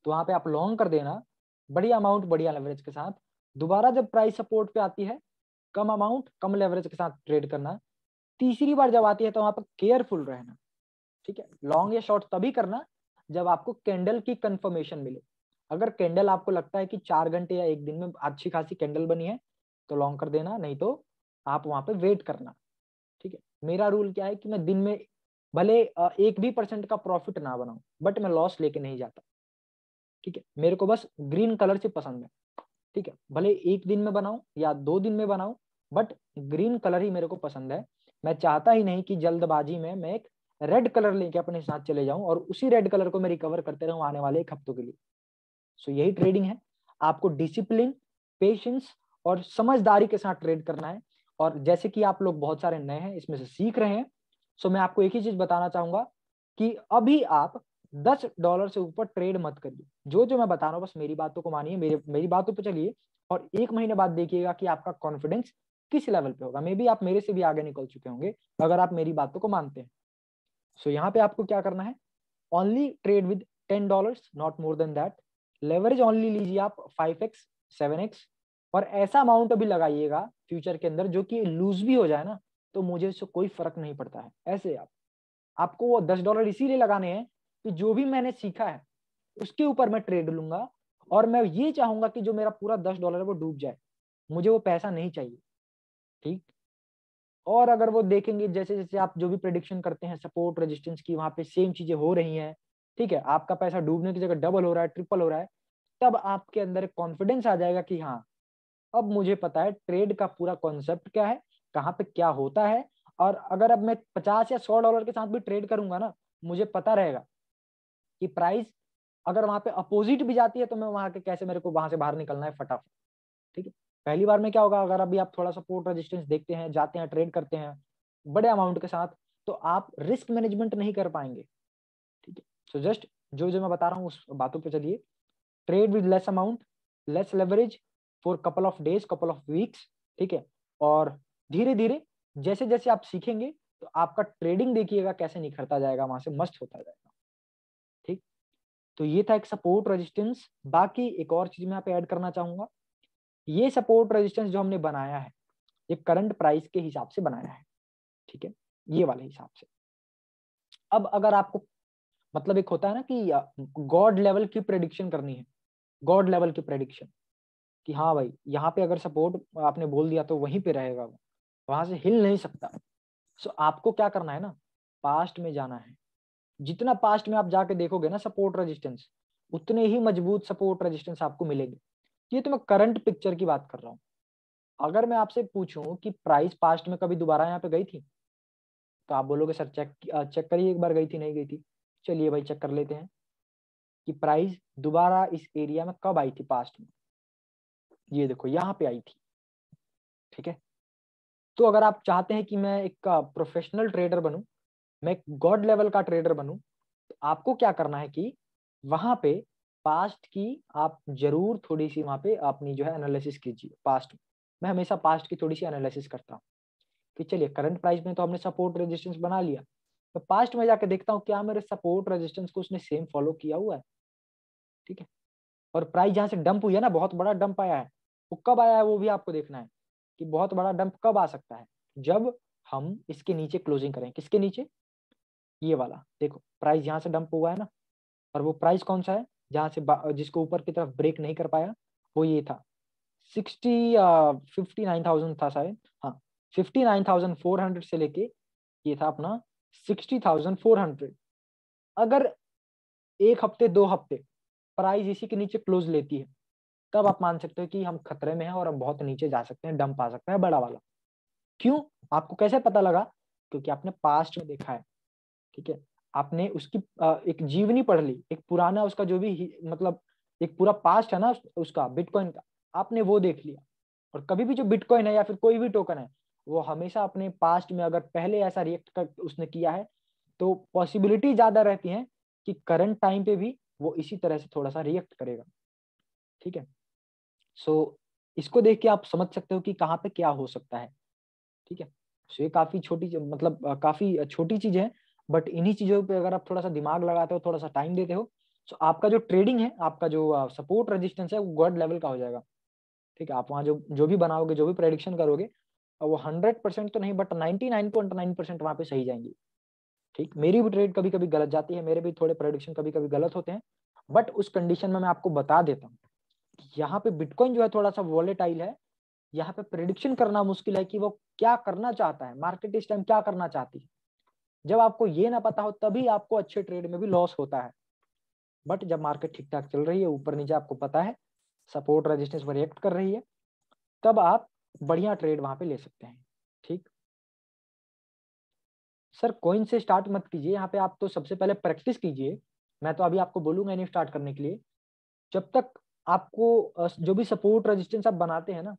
तो वहां पे आप लॉन्ग कर देना, बढ़िया अमाउंट बढ़िया लेवरेज के साथ। दोबारा जब प्राइस सपोर्ट पे आती है, कम अमाउंट कम लेवरेज के साथ ट्रेड करना। तीसरी बार जब आती है तो वहां पर केयरफुल रहना, ठीक है। लॉन्ग या शॉर्ट तभी करना जब आपको कैंडल की कंफर्मेशन मिले। अगर कैंडल आपको लगता है कि 4 घंटे या एक दिन में अच्छी खासी कैंडल बनी है तो लॉन्ग कर देना, नहीं तो आप वहां पे वेट करना, ठीक है। मेरा रूल क्या है कि मैं दिन में भले 1% का प्रॉफिट ना बनाऊं, बट मैं लॉस लेके नहीं जाता, ठीक है। मेरे को बस ग्रीन कलर से पसंद है, ठीक है, भले एक दिन में बनाऊं या 2 दिन में बनाऊं, बट ग्रीन कलर ही मेरे को पसंद है। मैं चाहता ही नहीं कि जल्दबाजी में मैं एक रेड कलर लेके अपने साथ चले जाऊं और उसी रेड कलर को मैं रिकवर करते रहूं आने वाले 1 हफ्तों के लिए। सो यही ट्रेडिंग है, आपको डिसिप्लिन, पेशेंस और समझदारी के साथ ट्रेड करना है। और जैसे कि आप लोग बहुत सारे नए हैं, इसमें से सीख रहे हैं, सो मैं आपको एक ही चीज बताना चाहूंगा कि अभी आप $10 से ऊपर ट्रेड मत करिए। जो जो मैं बता रहा हूँ बस मेरी बातों को मानिए, मेरी बातों पर चलिए, और 1 महीने बाद देखिएगा कि आपका कॉन्फिडेंस किस लेवल पे होगा। मे बी आप मेरे से भी आगे निकल चुके होंगे अगर आप मेरी बातों को मानते हैं। सो यहाँ पे आपको क्या करना है, only trade with $10, not more than that. Leverage only लीजिए आप 5x 7x, और ऐसा अमाउंट अभी लगाइएगा फ्यूचर के अंदर जो कि लूज भी हो जाए ना तो मुझे इससे कोई फर्क नहीं पड़ता है। ऐसे आपको वो $10 इसीलिए लगाने हैं कि जो भी मैंने सीखा है उसके ऊपर मैं ट्रेड लूंगा, और मैं ये चाहूंगा कि जो मेरा पूरा $10 है वो डूब जाए, मुझे वो पैसा नहीं चाहिए, ठीक। और अगर वो देखेंगे जैसे जैसे आप जो भी प्रेडिक्शन करते हैं सपोर्ट रेजिस्टेंस की, वहां पे सेम चीजें हो रही हैं, ठीक है, आपका पैसा डूबने की जगह डबल हो रहा है, ट्रिपल हो रहा है, तब आपके अंदर कॉन्फिडेंस आ जाएगा कि हाँ अब मुझे पता है ट्रेड का पूरा कॉन्सेप्ट क्या है, कहाँ पे क्या होता है। और अगर अब मैं $50 या $100 के साथ भी ट्रेड करूंगा ना, मुझे पता रहेगा कि प्राइस अगर वहां पे अपोजिट भी जाती है तो मैं वहां के कैसे मेरे को वहां से बाहर निकलना है फटाफट। ठीक है, पहली बार में क्या होगा, अगर अभी आप थोड़ा सपोर्ट रेजिस्टेंस देखते हैं, जाते हैं, ट्रेड करते हैं बड़े अमाउंट के साथ, तो आप रिस्क मैनेजमेंट नहीं कर पाएंगे। ठीक है, सो जस्ट जो जो मैं बता रहा हूँ उस बातों पे चलिए। Trade with less amount, less leverage for couple of days, couple of weeks. ठीक है, और धीरे धीरे जैसे जैसे आप सीखेंगे तो आपका ट्रेडिंग देखिएगा कैसे निखरता जाएगा, वहां से मस्त होता जाएगा। ठीक, तो ये था एक सपोर्ट रेजिस्टेंस। बाकी एक और चीज मैं यहाँ पे ऐड करना चाहूंगा, ये सपोर्ट रेजिस्टेंस जो हमने बनाया है ये करंट प्राइस के हिसाब से बनाया है। ठीक है, ये वाले हिसाब से। अब अगर आपको मतलब एक होता है ना कि गॉड लेवल की प्रेडिक्शन करनी है, गॉड लेवल की प्रेडिक्शन कि हाँ भाई यहाँ पे अगर सपोर्ट आपने बोल दिया तो वहीं पे रहेगा, वो वहां से हिल नहीं सकता। सो आपको क्या करना है ना, पास्ट में जाना है। जितना पास्ट में आप जाके देखोगे ना सपोर्ट रेजिस्टेंस, उतने ही मजबूत सपोर्ट रेजिस्टेंस आपको मिलेंगे। ये तो मैं करंट पिक्चर की बात कर रहा हूँ। अगर मैं आपसे पूछूं कि प्राइस पास्ट में कभी दोबारा यहाँ पे गई थी, तो आप बोलोगे सर चेक चेक करिए एक बार गई थी नहीं गई थी। चलिए भाई चेक कर लेते हैं कि प्राइस दोबारा इस एरिया में कब आई थी पास्ट में। ये देखो यहाँ पे आई थी। ठीक है, तो अगर आप चाहते हैं कि मैं एक प्रोफेशनल ट्रेडर बनूं, मैं एक गॉड लेवल का ट्रेडर बनूं, तो आपको क्या करना है कि वहां पे पास्ट की आप जरूर थोड़ी सी वहां पे अपनी जो है एनालिसिस कीजिए। पास्ट में मैं हमेशा पास्ट की थोड़ी सी एनालिसिस करता हूँ कि चलिए करंट प्राइस में तो हमने सपोर्ट रेजिस्टेंस बना लिया, तो पास्ट में जाके देखता हूँ क्या मेरे सपोर्ट रेजिस्टेंस को उसने सेम फॉलो किया हुआ है। ठीक है, और प्राइस जहां से डंप हुई है ना, बहुत बड़ा डंप आया है, वो कब आया है वो भी आपको देखना है कि बहुत बड़ा डंप कब आ सकता है, जब हम इसके नीचे क्लोजिंग करें। किसके नीचे, ये वाला देखो प्राइस यहाँ से डंप हुआ है ना, और वो प्राइस कौन सा है जहां से जिसको ऊपर की तरफ ब्रेक नहीं कर पाया, वो ये था 59,000 था शायद, हाँ 59,400 से लेके ये था अपना 60,400। अगर एक हफ्ते दो हफ्ते प्राइस इसी के नीचे क्लोज लेती है, तब आप मान सकते हो कि हम खतरे में हैं और हम बहुत नीचे जा सकते हैं, डंप आ सकता है बड़ा वाला। क्यों, आपको कैसे पता लगा, क्योंकि आपने पास्ट में देखा है। ठीक है, आपने उसकी एक जीवनी पढ़ ली, एक पुराना उसका जो भी मतलब एक पूरा पास्ट है ना उसका बिटकॉइन का, आपने वो देख लिया। और कभी भी जो बिटकॉइन है या फिर कोई भी टोकन है, वो हमेशा अपने पास्ट में अगर पहले ऐसा रिएक्ट कर उसने किया है, तो पॉसिबिलिटी ज्यादा रहती है कि करंट टाइम पे भी वो इसी तरह से थोड़ा सा रिएक्ट करेगा। ठीक है, सो इसको देख के आप समझ सकते हो कि कहाँ पे क्या हो सकता है। ठीक है, सो ये काफी छोटी मतलब काफी छोटी चीज है, बट इन्हीं चीजों पे अगर आप थोड़ा सा दिमाग लगाते हो, थोड़ा सा टाइम देते हो, तो आपका जो ट्रेडिंग है, आपका जो सपोर्ट रेजिस्टेंस है वो गॉड लेवल का हो जाएगा। ठीक है, आप वहाँ जो जो भी बनाओगे, जो भी प्रेडिक्शन करोगे, वो 100% तो नहीं बट 99.9% वहाँ पे सही जाएंगी। ठीक, मेरी भी ट्रेड कभी कभी गलत जाती है, मेरे भी थोड़े प्रेडिक्शन कभी कभी गलत होते हैं, बट उस कंडीशन में मैं आपको बता देता हूँ यहाँ पे बिटकॉइन जो है थोड़ा सा वॉलेटाइल है, यहाँ पे प्रेडिक्शन करना मुश्किल है कि वो क्या करना चाहता है, मार्केट इस टाइम क्या करना चाहती है। जब आपको ये ना पता हो तभी आपको अच्छे ट्रेड में भी लॉस होता है, बट जब मार्केट ठीक ठाक चल रही है, ऊपर नीचे आपको पता है, सपोर्ट रेजिस्टेंस पर रिएक्ट कर रही है, तब आप बढ़िया ट्रेड वहां पे ले सकते हैं। ठीक, सर कॉइन से स्टार्ट मत कीजिए, यहाँ पे आप तो सबसे पहले प्रैक्टिस कीजिए। मैं तो अभी आपको बोलूंगा नहीं स्टार्ट करने के लिए, जब तक आपको जो भी सपोर्ट रेजिस्टेंस आप बनाते हैं ना,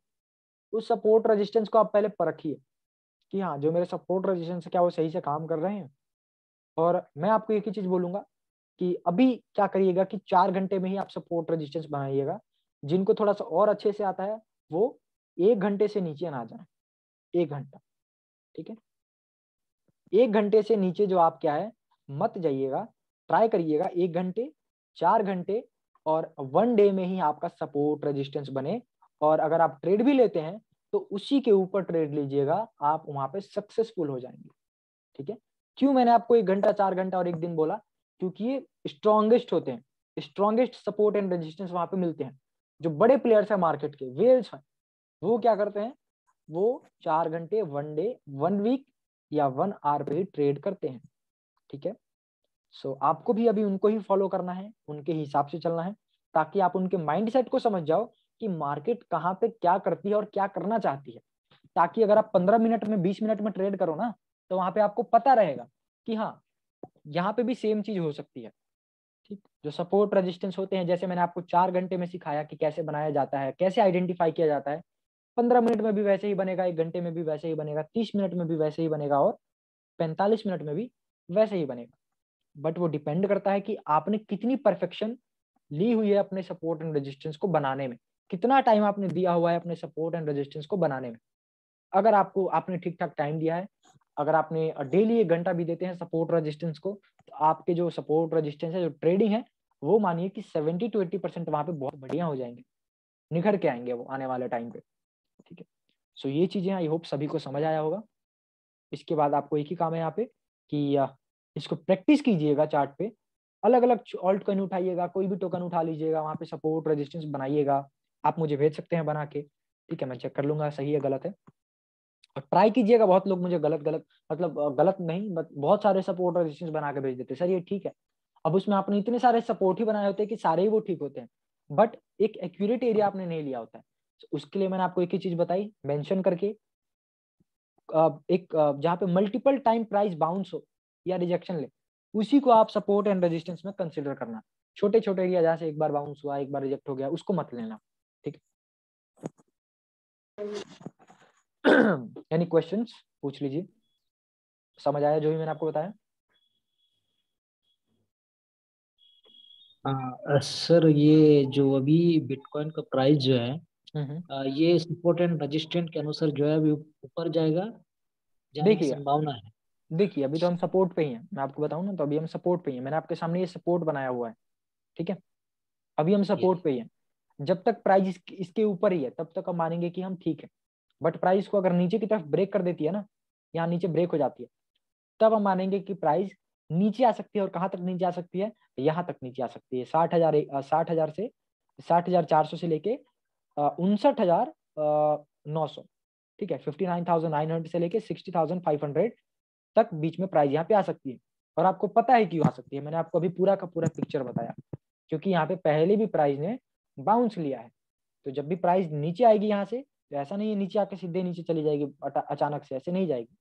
उस सपोर्ट रेजिस्टेंस को आप पहले परखिए कि हाँ जो मेरे सपोर्ट रेजिस्टेंस है क्या वो सही से काम कर रहे हैं। और मैं आपको एक ही चीज बोलूंगा कि अभी क्या करिएगा कि 4 घंटे में ही आप सपोर्ट रेजिस्टेंस बनाइएगा। जिनको थोड़ा सा और अच्छे से आता है वो 1 घंटे से नीचे ना जाए, 1 घंटा। ठीक है, 1 घंटे से नीचे जो आप क्या है मत जाइएगा, ट्राई करिएगा 1 घंटे, 4 घंटे और 1 डे में ही आपका सपोर्ट रेजिस्टेंस बने। और अगर आप ट्रेड भी लेते हैं तो उसी के ऊपर ट्रेड लीजिएगा, आप वहां पे सक्सेसफुल हो जाएंगे। ठीक है, क्यों मैंने आपको 1 घंटा, 4 घंटा और एक दिन बोला, क्योंकि ये स्ट्रॉन्गेस्ट होते हैं, स्ट्रॉन्गेस्ट सपोर्ट एंड रेजिस्टेंस वहां पे मिलते हैं। जो बड़े प्लेयर्स है मार्केट के, वेल्स हैं, वो क्या करते हैं, वो 4 घंटे, 1 डे, 1 वीक या 1 आवर पे ही ट्रेड करते हैं। ठीक है, सो आपको भी अभी उनको ही फॉलो करना है, उनके हिसाब से चलना है, ताकि आप उनके माइंडसेट को समझ जाओ कि मार्केट कहाँ पे क्या करती है और क्या करना चाहती है। ताकि अगर आप 15 मिनट में, 20 मिनट में ट्रेड करो ना, तो वहां पे आपको पता रहेगा कि हाँ यहाँ पे भी सेम चीज हो सकती है। ठीक, जो सपोर्ट रेजिस्टेंस होते हैं, जैसे मैंने आपको 4 घंटे में सिखाया कि कैसे बनाया जाता है, कैसे आइडेंटिफाई किया जाता है, 15 मिनट में भी वैसे ही बनेगा, 1 घंटे में भी वैसे ही बनेगा, 30 मिनट में भी वैसे ही बनेगा, और 45 मिनट में भी वैसे ही बनेगा। बट वो डिपेंड करता है कि आपने कितनी परफेक्शन ली हुई है अपने सपोर्ट एंड रेजिस्टेंस को बनाने में, कितना टाइम आपने दिया हुआ है अपने सपोर्ट एंड रेजिस्टेंस को बनाने में। अगर आपने ठीक ठाक टाइम दिया है, अगर आपने डेली 1 घंटा भी देते हैं सपोर्ट रेजिस्टेंस को, तो आपके जो सपोर्ट रेजिस्टेंस है, जो ट्रेडिंग है, वो मानिए कि 70 to 80% वहां पे बहुत बढ़िया हो जाएंगे, निखर के आएंगे वो आने वाले टाइम पे। ठीक है, सो ये चीजें आई होप सभी को समझ आया होगा। इसके बाद आपको एक ही काम है यहाँ पे कि इसको प्रैक्टिस कीजिएगा चार्ट पे, अलग अलग ऑल्ट कॉइन उठाइएगा, कोई भी टोकन उठा लीजिएगा, वहां पे सपोर्ट रेजिस्टेंस बनाइएगा, आप मुझे भेज सकते हैं बना के। ठीक है, मैं चेक कर लूंगा सही है गलत है, और ट्राई कीजिएगा। बहुत लोग मुझे गलत गलत मतलब गलत नहीं, बहुत सारे सपोर्ट रेजिस्टेंस बना के भेज देते हैं, सर ये ठीक है। अब उसमें आपने इतने सारे सपोर्ट ही बनाए होते हैं कि सारे ही वो ठीक होते हैं, बट एक एक्यूरेट एरिया आपने नहीं लिया होता है। उसके लिए मैंने आपको एक ही चीज बताई मेंशन करके, एक जहाँ पे मल्टीपल टाइम प्राइस बाउंस हो या रिजेक्शन ले, उसी को आप सपोर्ट एंड रेजिस्टेंस में कंसिडर करना। छोटे छोटे एरिया जहाँ से एक बार बाउंस हुआ, एक बार रिजेक्ट हो गया, उसको मत लेना। ठीक है, एनी क्वेश्चंस पूछ लीजिए, समझ आया जो भी मैंने आपको बताया? सर ये जो अभी बिटकॉइन का प्राइस जो है, हम्म। ये सपोर्ट एंड रेजिस्टेंट के अनुसार जो है अभी ऊपर जाएगा, जाने की देखिए संभावना है? देखिए अभी तो हम सपोर्ट पे ही हैं, मैं आपको बताऊं ना, तो अभी हम सपोर्ट पे ही हैं, मैंने आपके सामने ये सपोर्ट बनाया हुआ है। ठीक है, अभी हम ये सपोर्ट पे ही हैं। जब तक प्राइस इसके ऊपर ही है तब तक हम मानेंगे कि हम ठीक है, बट प्राइस को अगर नीचे की तरफ ब्रेक कर देती है ना, यहाँ नीचे ब्रेक हो जाती है, तब हम मानेंगे कि प्राइस नीचे आ सकती है। और कहाँ तक नीचे आ सकती है? यहाँ तक नीचे आ सकती है, 60,000 से 60,400 से लेके 59,900। ठीक है, 59,900 से लेके 60,500 तक बीच में प्राइस यहाँ पे आ सकती है। और आपको पता है क्यों आ सकती है, मैंने आपको अभी पूरा का पूरा पिक्चर बताया, क्योंकि यहाँ पे पहले भी प्राइस ने बाउंस लिया है। तो जब भी प्राइस नीचे आएगी यहाँ से, तो ऐसा नहीं है नीचे आके सीधे नीचे चली जाएगी अचानक से, ऐसे नहीं जाएगी।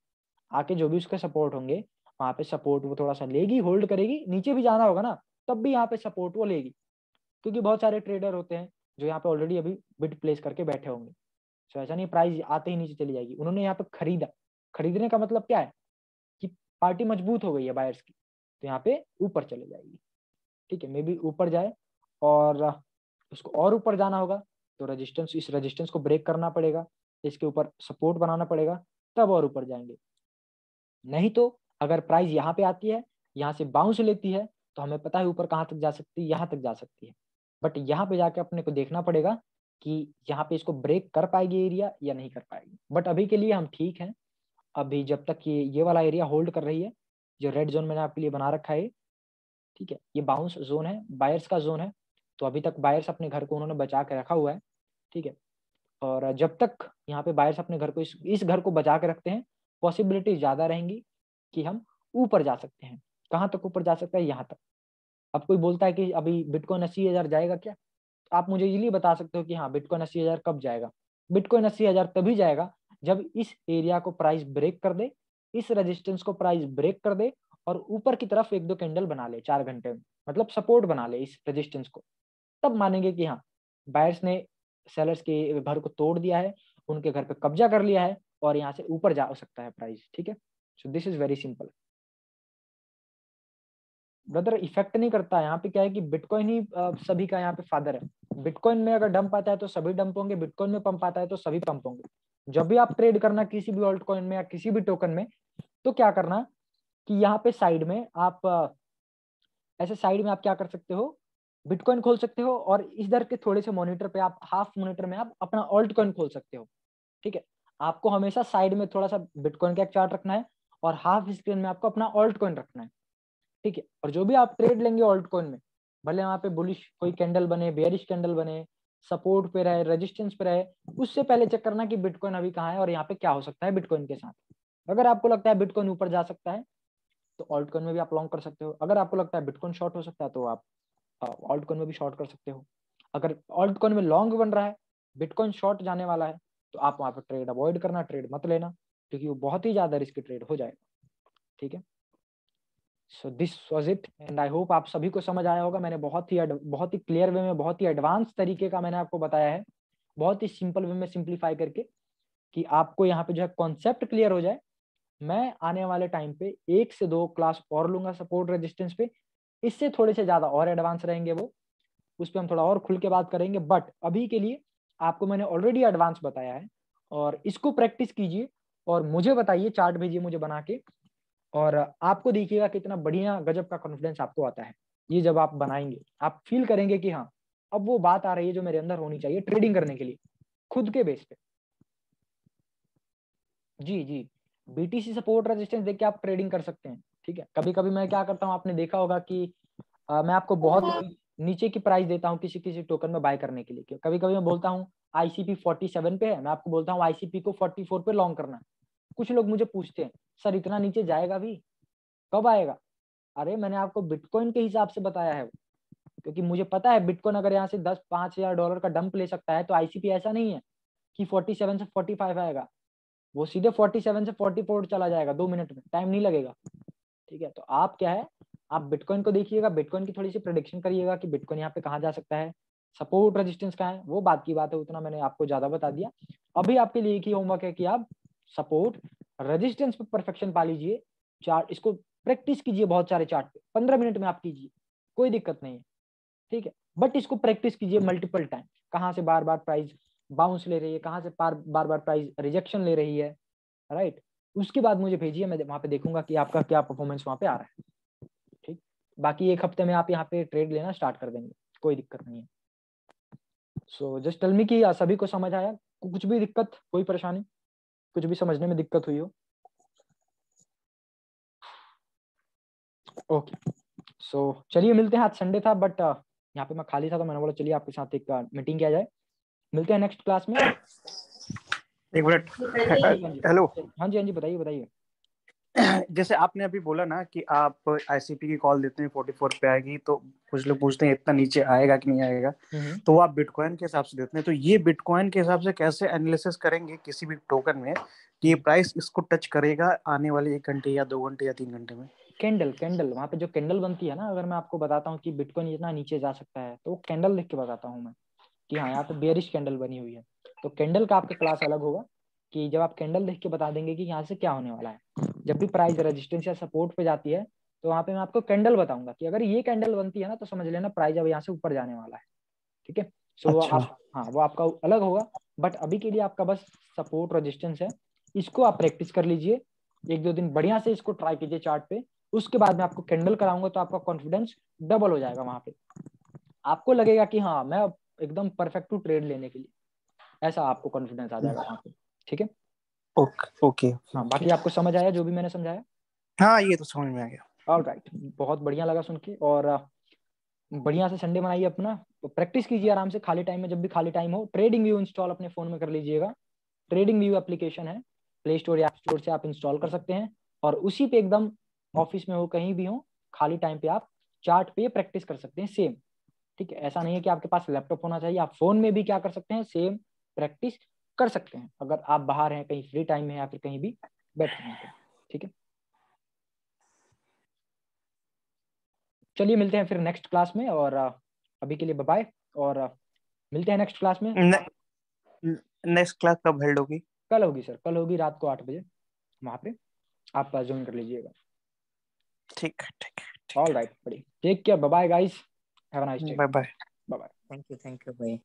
आके जो भी उसके सपोर्ट होंगे वहां पे सपोर्ट वो थोड़ा सा लेगी, होल्ड करेगी, नीचे भी जाना होगा ना तब भी यहाँ पे सपोर्ट वो लेगी, क्योंकि बहुत सारे ट्रेडर होते हैं जो यहाँ पे ऑलरेडी अभी बिड प्लेस करके बैठे होंगे। तो ऐसा नहीं प्राइस आते ही नीचे चली जाएगी, उन्होंने यहाँ पे खरीदा। खरीदने का मतलब क्या है कि पार्टी मजबूत हो गई है बायर्स की, तो यहाँ पे ऊपर चले जाएगी। ठीक है, मे बी ऊपर जाए और उसको और ऊपर जाना होगा, तो रेजिस्टेंस, इस रेजिस्टेंस को ब्रेक करना पड़ेगा, इसके ऊपर सपोर्ट बनाना पड़ेगा, तब और ऊपर जाएंगे। नहीं तो अगर प्राइस यहाँ पे आती है, यहाँ से बाउंस लेती है, तो हमें पता है ऊपर कहाँ तक जा सकती है, यहाँ तक जा सकती है। बट यहाँ पे जाके अपने को देखना पड़ेगा कि यहाँ पे इसको ब्रेक कर पाएगी एरिया या नहीं कर पाएगी। बट अभी के लिए हम ठीक हैं। अभी जब तक ये वाला एरिया होल्ड कर रही है, जो रेड जोन मैंने आपके लिए बना रखा है, ठीक है, ये बाउंस जोन है, बायर्स का जोन है, तो अभी तक बायर्स अपने घर को उन्होंने बचा के रखा हुआ है। ठीक है, और जब तक यहाँ पे बायर्स अपने घर को इस घर को बचा के रखते हैं, पॉसिबिलिटी ज्यादा रहेंगी कि हम ऊपर जा सकते हैं। कहाँ तक ऊपर जा सकता है? यहाँ तक। अब कोई बोलता है कि अभी बिटकॉइन 80,000 जाएगा क्या, तो आप मुझे इजीली बता सकते हो कि हाँ बिटकॉइन 80,000 कब जाएगा। बिटकॉइन 80,000 तभी जाएगा जब इस एरिया को प्राइस ब्रेक कर दे, इस रेजिस्टेंस को प्राइस ब्रेक कर दे, और ऊपर की तरफ 1-2 कैंडल बना ले 4 घंटे में, मतलब सपोर्ट बना ले इस रेजिस्टेंस को, तब मानेंगे कि हाँ बायर्स ने सेलर्स के घर को तोड़ दिया है, उनके घर पे कब्जा कर लिया है, और यहाँ से ऊपर जा सकता है प्राइस। ठीक है, so this is very simple brother. Effect नहीं करता है यहाँ पे, क्या है कि बिटकॉइन ही सभी का यहाँ पे फादर है। बिटकॉइन में अगर डंप आता है तो सभी डंप होंगे, बिटकॉइन में पंप आता है तो सभी पंप होंगे। जब भी आप ट्रेड करना किसी भी ऑल्ट कॉइन में या किसी भी टोकन में, तो क्या करना कि यहाँ पे साइड में आप ऐसे साइड में आप क्या कर सकते हो, बिटकॉइन खोल सकते हो, और इधर के थोड़े से मॉनिटर पे आप हाफ मॉनिटर में आप अपना ऑल्ट कॉइन खोल सकते हो। ठीक है, आपको हमेशा साइड में थोड़ा सा बिटकॉइन का एक चार्ट रखना है, और हाफ स्क्रीन में आपको अपना ऑल्ट कॉइन रखना है। ठीक है, और जो भी आप ट्रेड लेंगे ऑल्ट कॉइन में, भले वहां पे बुलिश कोई कैंडल बने, बेयरिश कैंडल बने, सपोर्ट पे रहे, रेजिस्टेंस पे रहे, उससे पहले चेक करना कि बिटकॉइन अभी कहाँ है और यहाँ पे क्या हो सकता है बिटकॉइन के साथ। अगर आपको लगता है बिटकॉइन ऊपर जा सकता है तो ऑल्ट कॉइन में भी आप लॉन्ग कर सकते हो। अगर आपको लगता है बिटकॉइन शॉर्ट हो सकता है तो आप ऑल्ट कॉइन में भी शॉर्ट कर सकते हो। अगर ऑल्ट कॉइन में लॉन्ग बन रहा है, बिटकॉइन शॉर्ट जाने वाला है, तो आप वहां पर ट्रेड अवॉइड करना, ट्रेड मत लेना, क्योंकि वो बहुत ही ज्यादा रिस्की ट्रेड हो जाएगा। ठीक है, so this was it and I hope आप सभी को समझ आया होगा। मैंने बहुत ही क्लियर वे में, बहुत ही एडवांस तरीके का मैंने आपको बताया है, बहुत ही सिंपल वे में सिंप्लीफाई करके, कि आपको यहाँ पे जो है कॉन्सेप्ट क्लियर हो जाए। मैं आने वाले टाइम पे 1 से 2 क्लास और लूंगा सपोर्ट रेजिस्टेंस पे, इससे थोड़े से ज्यादा और एडवांस रहेंगे वो, उस पर हम थोड़ा और खुल के बात करेंगे। बट अभी के लिए आपको मैंने ऑलरेडी एडवांस बताया है, और इसको प्रैक्टिस कीजिए और मुझे बताइए, चार्ट भेजिए मुझे बना के, और आपको देखिएगा कितना बढ़िया गजब का कॉन्फिडेंस आपको आता है। ये जब आप बनाएंगे आप फील करेंगे कि हाँ अब वो बात आ रही है जो मेरे अंदर होनी चाहिए ट्रेडिंग करने के लिए, खुद के बेस पे। जी जी, बीटीसी सपोर्ट रेजिस्टेंस देख के आप ट्रेडिंग कर सकते हैं। ठीक है, कभी कभी मैं क्या करता हूँ, आपने देखा होगा कि मैं आपको बहुत नीचे की प्राइस देता हूँ किसी किसी टोकन में बाय करने के लिए। कभी कभी मैं बोलता हूँ आईसीपी 47 पे है, मैं आपको बोलता हूँ आईसीपी को 44 पे लॉन्ग करना है। कुछ लोग मुझे पूछते हैं सर इतना नीचे जाएगा भी, कब आएगा? अरे मैंने आपको बिटकॉइन के हिसाब से बताया है, क्योंकि मुझे पता है बिटकॉइन अगर यहाँ से 10-5 हज़ार डॉलर का डंप ले सकता है, तो आईसीपी ऐसा नहीं है कि 47 से 45 आएगा, वो सीधे 47 से 44 चला जाएगा 2 मिनट में, टाइम नहीं लगेगा। ठीक है, तो आप क्या है, आप बिटकॉइन को देखिएगा, बिटकॉइन की थोड़ी सी प्रेडिक्शन करिएगा कि बिटकॉइन यहाँ पे कहाँ जा सकता है, सपोर्ट रेजिस्टेंस कहाँ है, वो बात की बात है, उतना मैंने आपको ज्यादा बता दिया। अभी आपके लिए एक ही होमवर्क है कि आप सपोर्ट रेजिस्टेंस पे परफेक्शन पा लीजिए, चार्ट इसको प्रैक्टिस कीजिए बहुत सारे चार्ट पे, 15 मिनट में आप कीजिए, कोई दिक्कत नहीं है। ठीक है, बट इसको प्रैक्टिस कीजिए मल्टीपल टाइम, कहाँ से बार बार प्राइस बाउंस ले रही है, कहाँ से बार बार प्राइस रिजेक्शन ले रही है, राइट। उसके बाद मुझे भेजिए, मैं वहां पे देखूंगा कि आपका क्या परफॉर्मेंस वहां पे आ रहा है। ठीक, बाकी 1 हफ्ते में आप यहाँ पे ट्रेड लेना स्टार्ट कर देंगे, कोई दिक्कत नहीं है। सो जस्ट टेल मी कि सभी को समझ आया, कुछ भी दिक्कत, कोई परेशानी, कुछ भी समझने में दिक्कत हुई हो? ओके, सो चलिए मिलते हैं। आज संडे था बट यहाँ पे मैं खाली था, तो मैंने बोला चलिए आपके साथ एक मीटिंग किया जाए। मिलते हैं नेक्स्ट क्लास में। 1 मिनट। हेलो। हाँ जी बताइए बताइए। जैसे आपने अभी बोला ना कि आप आईसीपी की कॉल देते हैं 44 पे आएगी, तो कुछ लोग पूछते हैं इतना नीचे आएगा कि नहीं आएगा, तो वो आप बिटकॉइन के हिसाब से देते हैं। तो ये बिटकॉइन के हिसाब से कैसे एनालिसिस करेंगे किसी भी टोकन में कि ये प्राइस इसको टच करेगा आने वाले 1 घंटे या 2 घंटे या 3 घंटे में? कैंडल वहाँ पे जो कैंडल बनती है ना, अगर मैं आपको बताता हूँ कि बिटकॉइन इतना नीचे जा सकता है, तो वो कैंडल लिख के बताता हूँ मैं कि हाँ यहाँ पे बेयरिश कैंडल बनी हुई है। तो कैंडल का आपका क्लास अलग होगा, कि जब आप कैंडल लिख के बता देंगे कि यहाँ से क्या होने वाला है। जब भी प्राइस रेजिस्टेंस या सपोर्ट पे जाती है, तो वहाँ पे मैं आपको कैंडल बताऊंगा कि अगर ये कैंडल बनती है ना, तो समझ लेना प्राइस अब यहाँ से ऊपर जाने वाला है। ठीक है, सो अच्छा। आप, हाँ वो आपका अलग होगा। बट अभी के लिए आपका बस सपोर्ट रेजिस्टेंस है, इसको आप प्रैक्टिस कर लीजिए, 1-2 दिन बढ़िया से इसको ट्राई कीजिए चार्ट पे। उसके बाद मैं आपको कैंडल कराऊंगा, तो आपका कॉन्फिडेंस डबल हो जाएगा। वहां पे आपको लगेगा कि हाँ मैं एकदम परफेक्ट हूँ ट्रेड लेने के लिए, ऐसा आपको कॉन्फिडेंस आ जाएगा वहां पे। ठीक है, ओके ओके। हाँ बाकी आपको समझ आया जो भी मैंने समझाया? हाँ, ये तो समझ में आ गया। ऑलराइट, बहुत बढ़िया लगा सुन के। और बढ़िया से संडे मनाइए अपना, तो प्रैक्टिस कीजिए आराम से खाली टाइम में, जब भी खाली टाइम हो। ट्रेडिंग व्यू इंस्टॉल अपने फोन में कर लीजिएगा, ट्रेडिंग व्यू एप्लीकेशन है, प्ले स्टोर या ऐप स्टोर से आप इंस्टॉल कर सकते हैं, और उसी पे एकदम ऑफिस में हो कहीं भी हो, खाली टाइम पे आप चार्ट पे प्रैक्टिस कर सकते हैं सेम। ठीक है, ऐसा नहीं है कि आपके पास लैपटॉप होना चाहिए, आप फोन में भी क्या कर सकते हैं, सेम प्रैक्टिस कर सकते हैं, अगर आप बाहर हैं, कहीं फ्री टाइम में, या फिर कहीं भी बैठे हैं तो। ठीक है, चलिए मिलते हैं फिर नेक्स्ट क्लास में, और अभी के लिए बाय बाय, और मिलते हैं नेक्स्ट क्लास में। नेक्स्ट क्लास कब हेल्ड होगी? कल होगी सर, कल होगी रात को 8 बजे, वहां पे आप ज्वाइन कर लीजिएगा। ठीक है ठीक है। All right, take care, bye bye guys, have a nice day, bye bye. Bye bye. Thank you भाई।